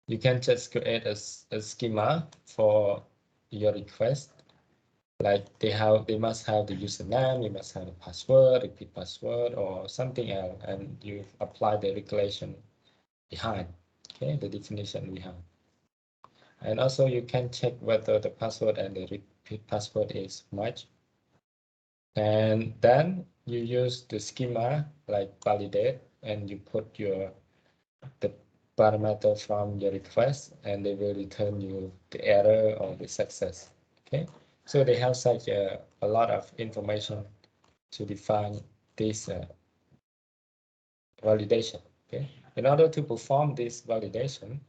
You can just create a schema for your request. Like they must have the username, you must have a password, repeat password, or something else, and you apply the regulation behind. Okay, the definition behind. And also you can check whether the password and the repeat password is matched. And then you use the schema like validate, and you put the parameter from your request, and they will return you the error or the success. Okay, So they have such a lot of information to define this validation. Okay, in order to perform this validation,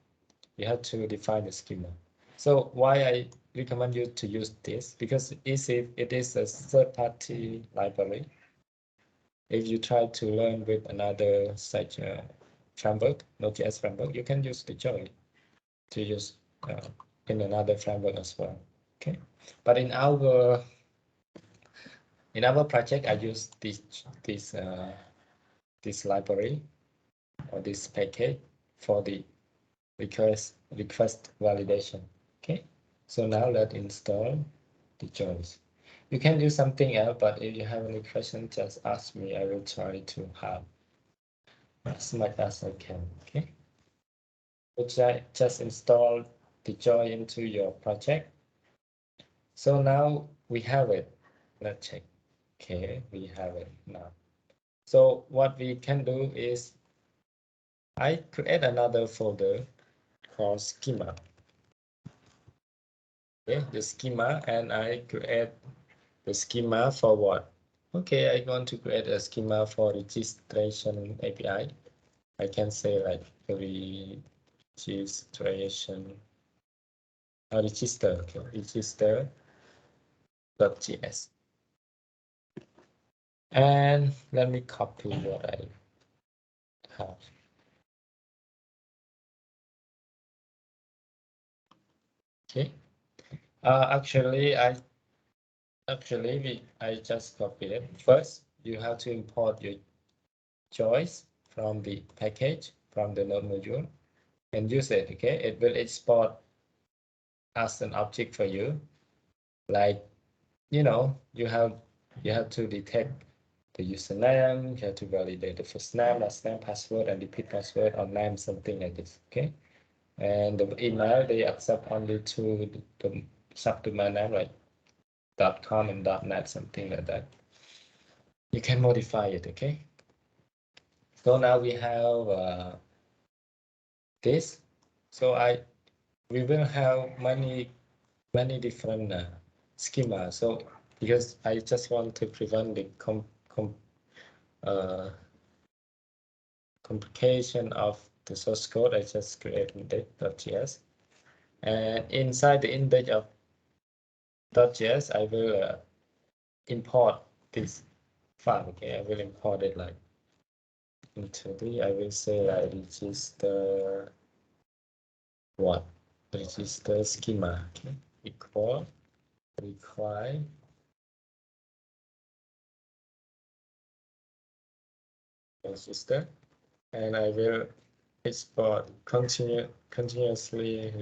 you have to define the schema. So why I recommend you to use this, because it is a third-party library. If you try to learn with another such framework, Node.js framework, you can use the joy to use in another framework as well. Okay, but in our project, I use this library or this package for the request validation. Okay, so now let's install the joys. You can do something else, but if you have any question, just ask me. I will try to help as much as I can. Okay, which I just install the joy into your project. So now we have it. Let's check. Okay, we have it now. So what we can do is I create another folder called schema. Okay, the schema, and I create the schema for what? Okay, I want to create a schema for registration API. I can say like registration, register, okay, register.js. And let me copy what I have. Okay. I just copied it. First, you have to import your choice from the package from the node module and use it. Okay, it will export as an object for you. Like you have to detect the username, you have to validate the first name, last name, password, and repeat password or name, something like this. Okay, and the email they accept only to the subdomain name like .com and .net, something like that. You can modify it. Okay, so now we have this. So we will have many different schema. So because I just want to prevent the uh, complication of the source code, I just create index.js. And inside the index of .js, I will import this file. Okay, I will import it like into I will say like register what? Register schema. Okay, equal require register, and I will export continuously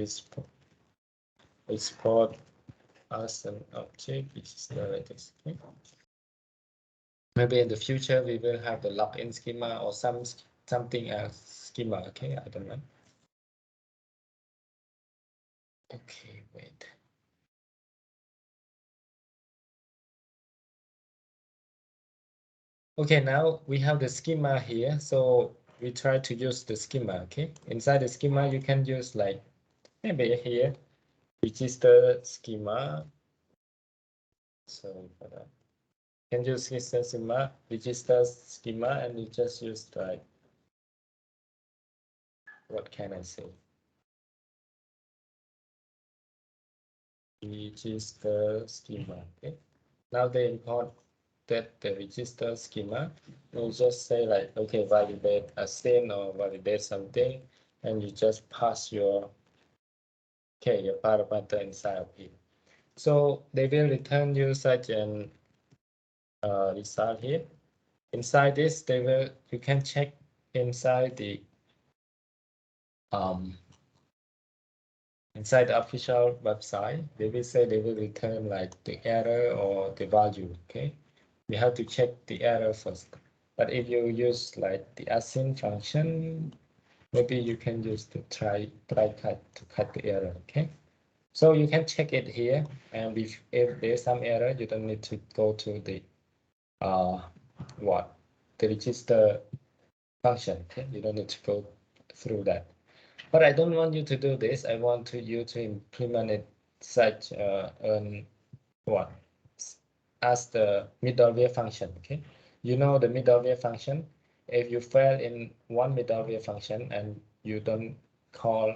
export as an object, which is the latest. Okay? Maybe in the future we will have the login schema or something else schema. Okay, I don't know. Okay, wait. Okay, now we have the schema here. So we try to use the schema. Okay, inside the schema you can use like maybe here register schema. Sorry for that. Can use register schema, and you just use like what can I say? Register schema. Okay. Now they import the register schema. You just say like, okay, validate a scene or validate something, and you just pass your parameter inside of it. So they will return you such an result here. Inside this, you can check inside the um inside the official website. They will say they will return like the error or the value. Okay, you have to check the error first. But if you use like the async function, maybe you can use the try cut to cut the error. Okay, so you can check it here, and if there's some error, you don't need to go to the uh the register function. Okay, you don't need to go through that. But I don't want you to do this. I want you to implement it such an what? As the middleware function, okay? You know the middleware function. If you fail in one middleware function and you don't call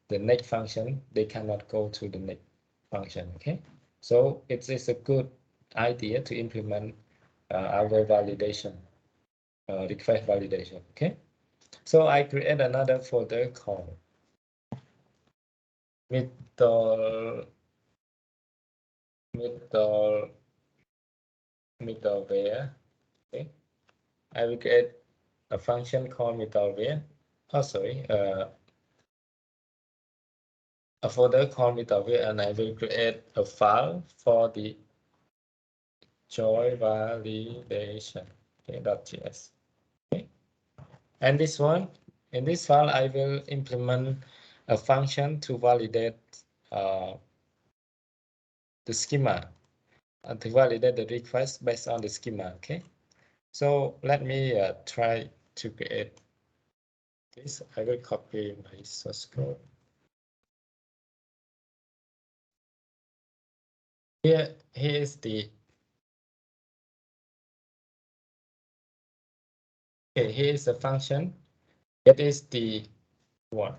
the next function, they cannot go to the next function, okay? So it is a good idea to implement our validation, request validation, okay? So I create another folder called middle, middle, middleware, okay? I will create a function called middleware. Oh, sorry, a folder called middleware, and I will create a file for the joy validation. Okay, .js. Okay, and this one, in this file, I will implement a function to validate the schema, and to validate the request based on the schema. Okay, so let me try to create this. I will copy my source code. Here is the, okay, here is the function. It is the one,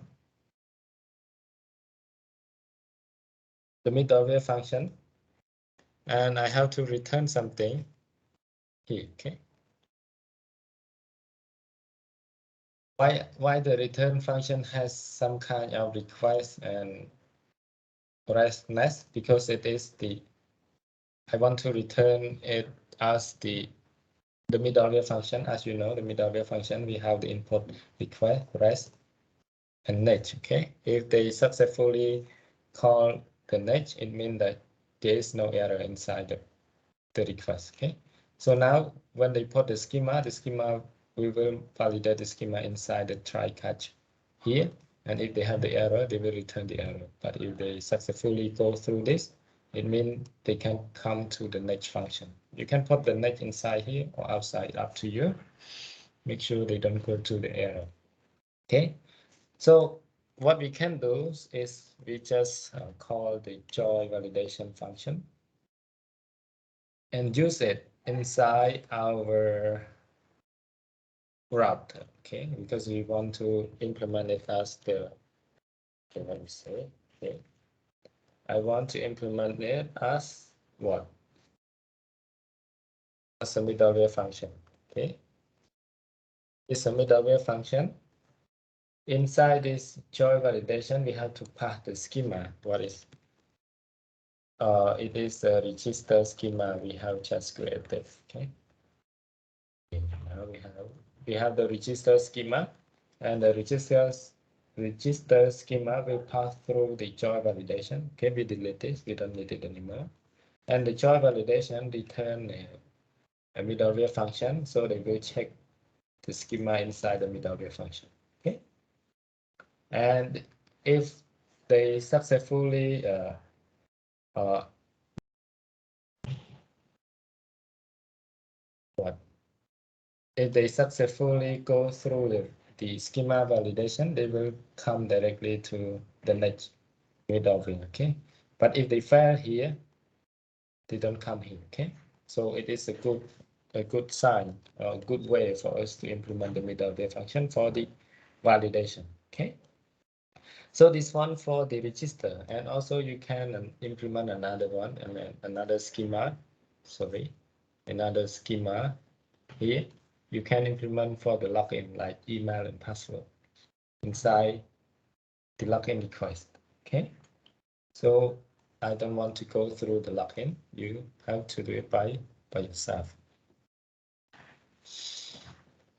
the middleware function, and I have to return something here. Okay, why the return function has some kind of request and restness? Because it is the, I want to return it as the middleware function. As you know, the middleware function, we have the input, request, rest, and next. Okay, if they successfully call the next, it means that there is no error inside the request. Okay, so now when they put the schema, we will validate the schema inside the try catch here, and if they have the error, they will return the error. But if they successfully go through this, it means they can come to the next function. You can put the next inside here or outside, up to you. Make sure they don't go to the error. Okay, so what we can do is we just call the joy validation function and use it inside our router, okay? Because we want to implement it as the, okay, let me say, okay. I want to implement it as what? As a middleware function, okay? It's a middleware function. Inside this joy validation, we have to pass the schema. What is? It is the register schema we have just created, okay? Now we have the register schema, and the register schema will pass through the joy validation. Okay, we delete this, we don't need it anymore. And the joy validation return a middleware function, so they will check the schema inside the middleware function. Okay, and if they successfully uh, what if they successfully go through the schema validation, they will come directly to the next middleware. Okay, but if they fail here, they don't come here. Okay, so it is a good sign, a good way for us to implement the middleware function for the validation. Okay, so this one for the register, and also you can implement another one, and then another schema, sorry, another schema here. You can implement for the login, like email and password inside the login request. Okay, so I don't want to go through the login. You have to do it by yourself.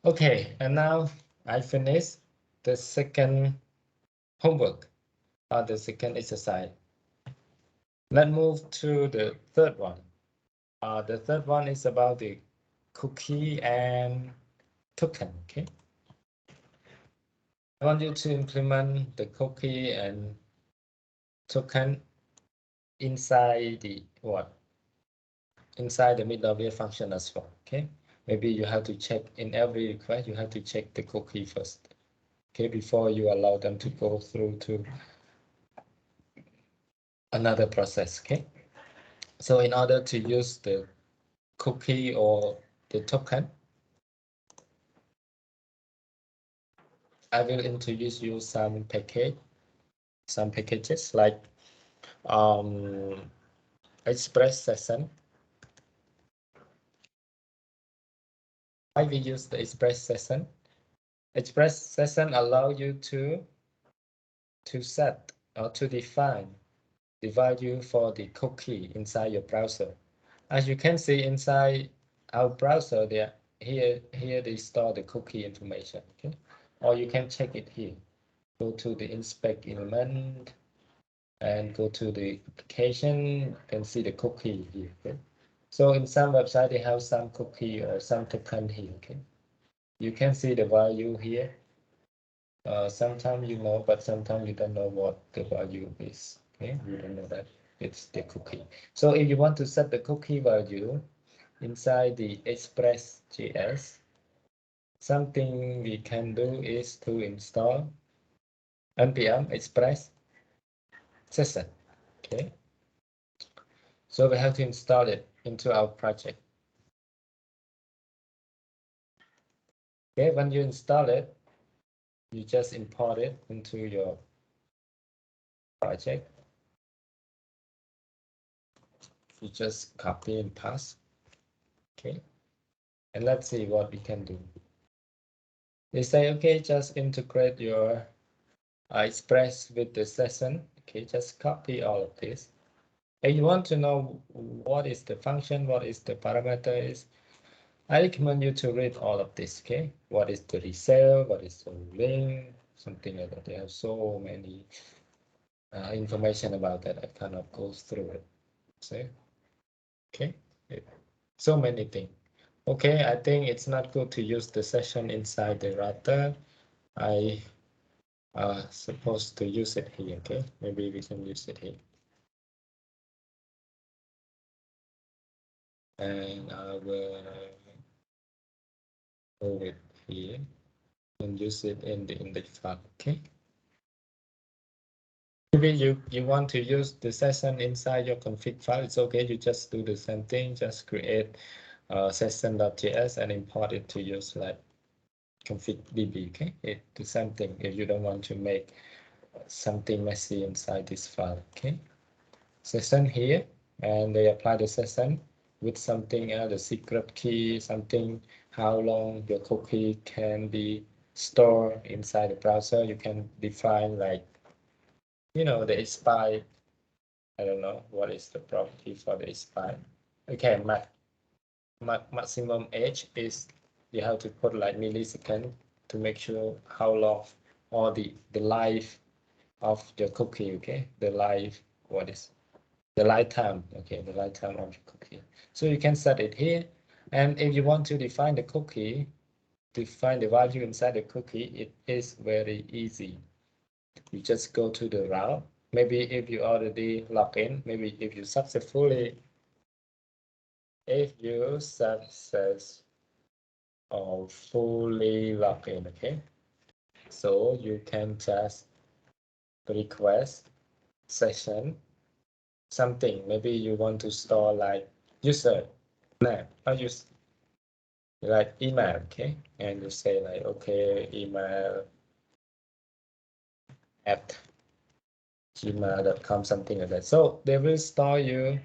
Okay, and now I finished the second homework, or the second exercise. Let's move to the third one. The third one is about the cookie and token. Okay, I want you to implement the cookie and token inside the what? Inside the middleware function as well. Okay, maybe you have to check in every request. You have to check the cookie first. Okay, before you allow them to go through to another process. Okay, So in order to use the cookie or the token, I will introduce you some packages like express session. Why we use the express session? Express session allow you to set or to define the value for the cookie inside your browser. As you can see inside our browser, there here they store the cookie information. Okay, or you can check it here. Go to the inspect element and go to the application and see the cookie here. Okay? So in some website they have some cookie or some token here. Okay, you can see the value here. Sometimes you know, but sometimes you don't know what the value is. Okay, you don't know that it's the cookie. So if you want to set the cookie value inside the Express.js, something we can do is to install npm express session. Okay, so we have to install it into our project. Okay, when you install it, you just import it into your project. You just copy and paste. Okay, and let's see what we can do. They say, okay, just integrate your express with the session. Okay, just copy all of this. If you want to know what is the function, what is the parameters, I recommend you to read all of this. Okay, what is the resale, what is the link, something like that. They have so many information about that. I cannot go through it. So, okay, so many things. Okay, I think it's not good to use the session inside the router. I supposed to use it here. Okay, maybe we can use it here. And I will move it here and use it in the index file. Okay. Maybe you want to use the session inside your config file. It's okay. You just do the same thing. Just create session.js and import it to use like config db. Okay, it's the same thing. If you don't want to make something messy inside this file. Okay, session here, and they apply the session with something else, the secret key, something how long your cookie can be stored inside the browser. You can define like, you know, the expire. I don't know what is the property for the expire. Okay, maximum age is you have to put like millisecond to make sure how long or the life of your cookie. Okay, the life, what is the lifetime. Okay, the lifetime of your cookie. So you can set it here, and if you want to define the cookie, define the value inside the cookie, it is very easy. You just go to the route. Maybe if you already log in, maybe if you successfully or fully log in. Okay, so you can just request session something. Maybe you want to store like user name or use like email. Okay, and you say like, okay, email at gmail.com, something like that. So they will store you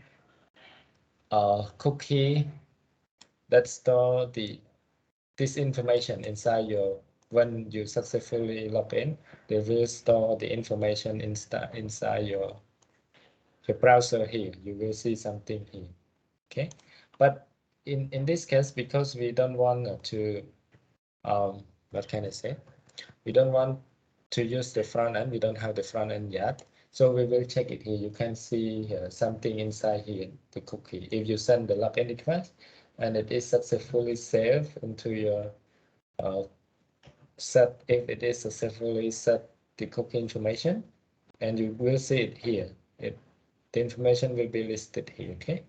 a cookie that store this information inside your, when you successfully log in, they will store the information inside your browser here. You will see something here. Okay, but in this case, because we don't want to what can I say, we don't want to use the front end, we don't have the front end yet, so we will check it here. You can see something inside here, the cookie. If you send the login request and it is successfully saved into your uh, set, if it is successfully set the cookie information, and you will see it here, the information will be listed here. Okay,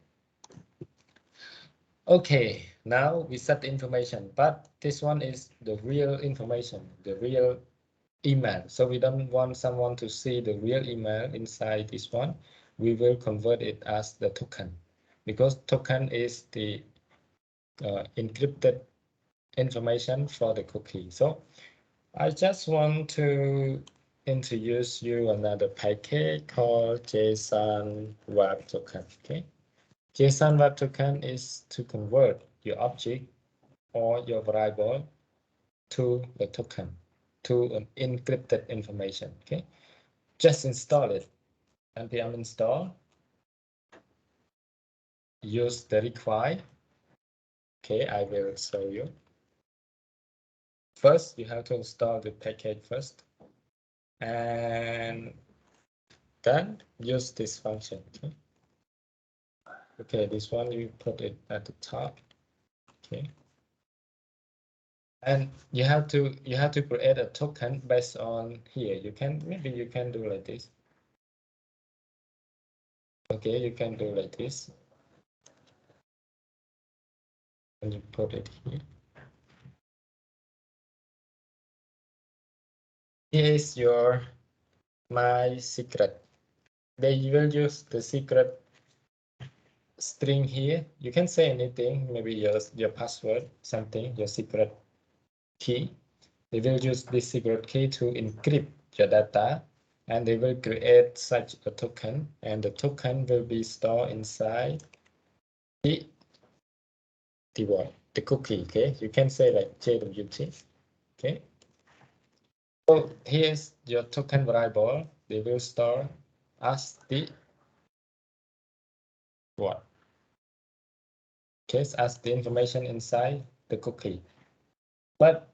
okay, now we set the information, but this one is the real information, the real email. So we don't want someone to see the real email inside this one. We will convert it as the token. because token is the encrypted information for the cookie. So I just want to introduce you another package called JSON Web Token. Okay, JSON Web Token is to convert your object or your variable to the token, to an encrypted information. Okay, just install it. npm install. Use the require. Okay, I will show you. First, you have to install the package first, and then use this function. Okay, okay, this one you put it at the top. Okay, and you have to create a token based on here. Maybe you can do like this. Okay, you can do like this, and you put it here. Here is your my secret. They will use the secret string here. You can say anything, maybe your password, something, your secret key. They will use this secret key to encrypt your data, and they will create such a token, and the token will be stored inside the the cookie. Okay, you can say like JWT. Okay, so here's your token variable. They will store as the what? Okay, as the information inside the cookie. But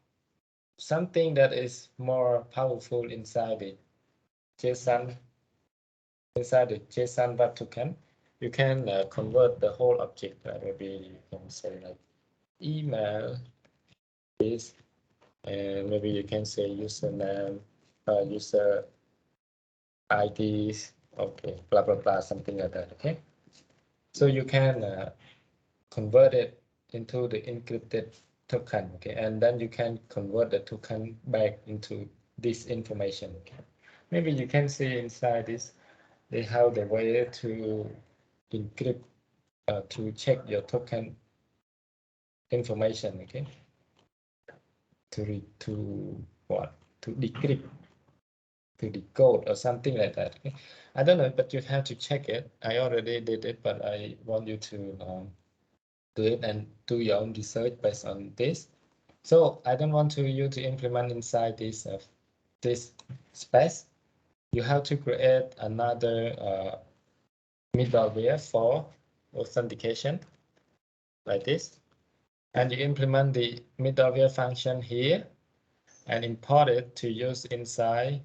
something that is more powerful inside the JSON, inside the JSON web token, you can convert the whole object. Maybe you can say like email this, and maybe you can say username, user IDs, okay, blah blah blah, something like that. Okay, so you can convert it into the encrypted token. Okay, and then you can convert the token back into this information. Okay? Maybe you can see inside this, they have the way to encrypt, to check your token information. Okay, to what? To decrypt, to decode, or something like that. Okay? I don't know, but you have to check it. I already did it, but I want you to do it and do your own research based on this. So I don't want you to implement inside this space. You have to create another middleware for authentication like this, and you implement the middleware function here and import it to use inside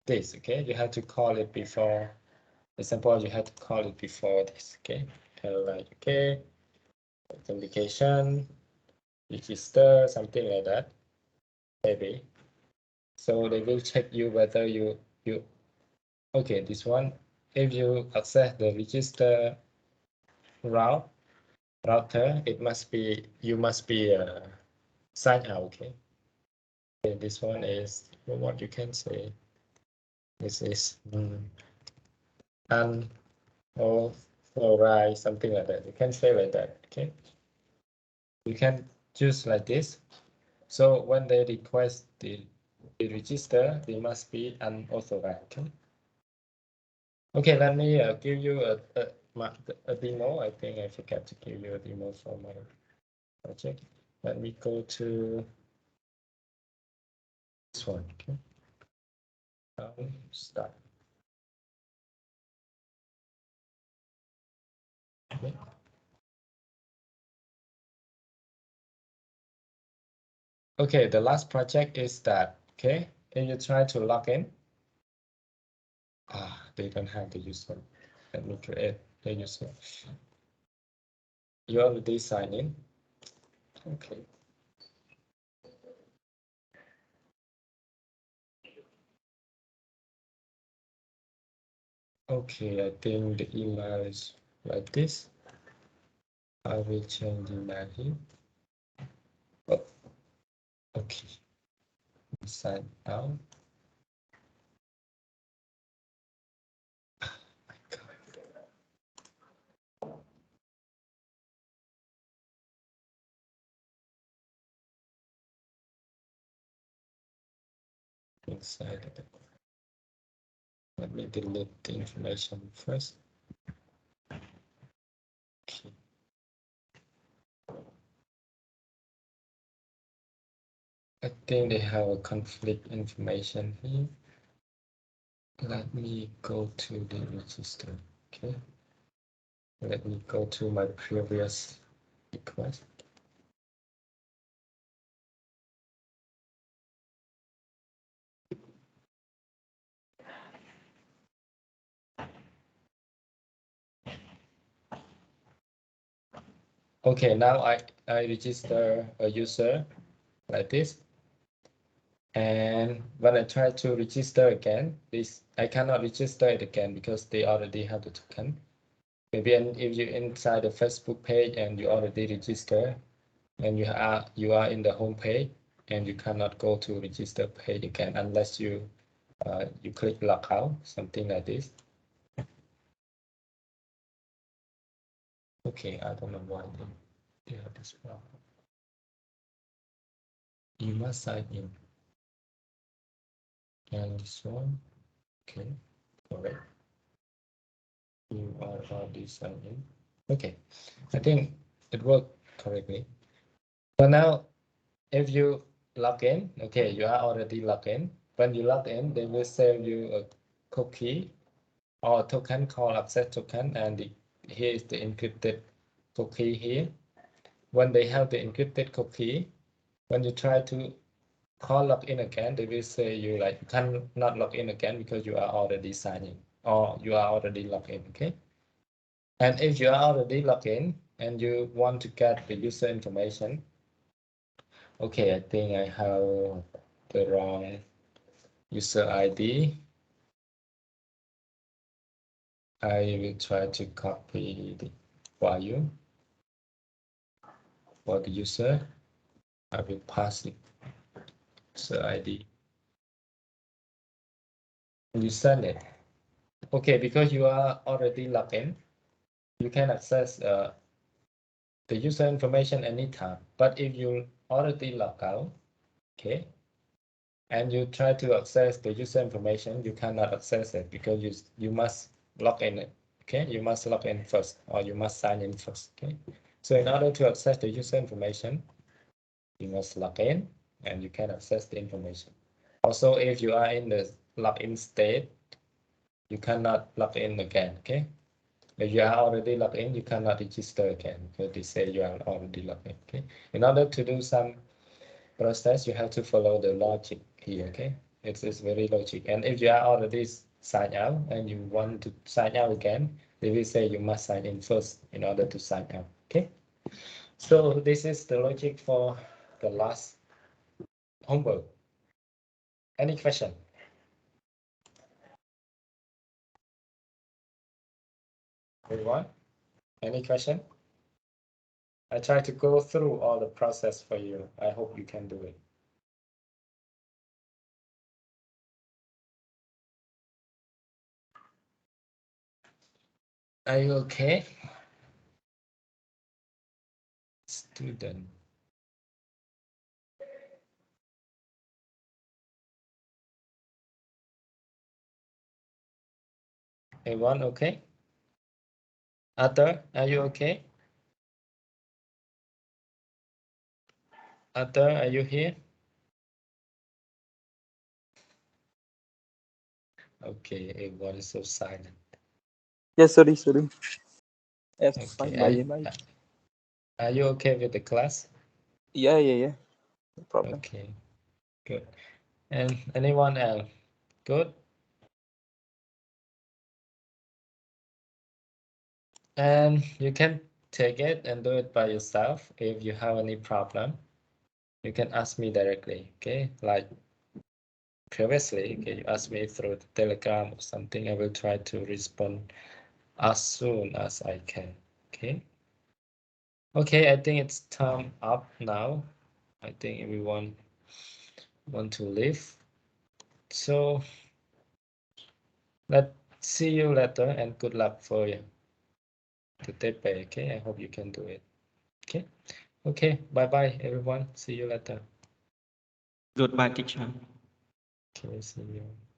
this. Okay, you have to call it before. For example, you have to call it before this. Okay, like okay, authentication, register, something like that, maybe. So they will check you whether you okay, this one, if you access the register router, it must be, you must be signed out. Okay, okay, this one is what you can say, this is unauthorized, something like that. You can say like that. Okay, you can choose like this. So when they request the register, they must be unauthorized. Okay, okay, let me give you a demo. I think I forgot to give you a demo for my project. Let me go to this one. Okay, start. Okay. Okay, the last project is that. Okay, and you try to log in. They don't have the user. Let me create the user. You already sign in. Okay. Okay, I think the email is like this. I will change the email here. Oh, okay. Sign out. inside it. Let me delete the information first. Okay. I think they have a conflict information here. Let me go to the register. Okay. Let me go to my previous request. Okay, now I register a user like this. And when I try to register again, I cannot register it again because they already have the token. Maybe if you're inside the Facebook page and you already register, and you are in the home page, and you cannot go to register page again unless you click log out, something like this. Okay, I don't know why they have this problem. You must sign in. And this one, okay, correct. You are already signed in. Okay, I think it worked correctly. So now, if you log in, okay, you are already logged in. When you log in, they will send you a cookie or a token called access token, and here is the encrypted cookie here. When they have the encrypted cookie, when you try to call log in again, they will say you like cannot log in again because you are already signed in or you are already logged in. Okay. And if you are already logged in and you want to get the user information, okay, I think I have the wrong user ID. I will try to copy the value for the user. I will pass it user ID. You send it. Okay, because you are already logged in, you can access the user information anytime. But if you already log out, okay, and you try to access the user information, you cannot access it because you must log in it. Okay, you must log in first, or you must sign in first. Okay, so in order to access the user information, you must log in and you can access the information. Also, if you are in the login state, you cannot log in again. Okay, if you are already logged in, you cannot register again because they say you are already logged in. Okay, in order to do some process, you have to follow the logic here. Okay, it's very logic. And if you are already signed out and you want to sign out again, they will say you must sign in first in order to sign out. Okay, so this is the logic for the last homework. Any question? Everyone? Any question? I try to go through all the process for you. I hope you can do it. Are you okay? Student. Everyone okay? Arthur, are you okay? Arthur, are you here? Okay, everyone is so silent. Yes, sorry. Yes, fine. Okay, Bye. are you okay with the class? Yeah. No problem. Okay, good. And anyone else? Good. And you can take it and do it by yourself. If you have any problem, you can ask me directly. Okay, like previously, okay, you asked me through the Telegram or something. I will try to respond as soon as I can. Okay. Okay, I think it's time up now. I think everyone want to leave. So let's see you later and good luck for you to take pay. Okay, I hope you can do it. Okay. Okay. Bye bye everyone. See you later. Goodbye, teacher. Okay. Okay, see you.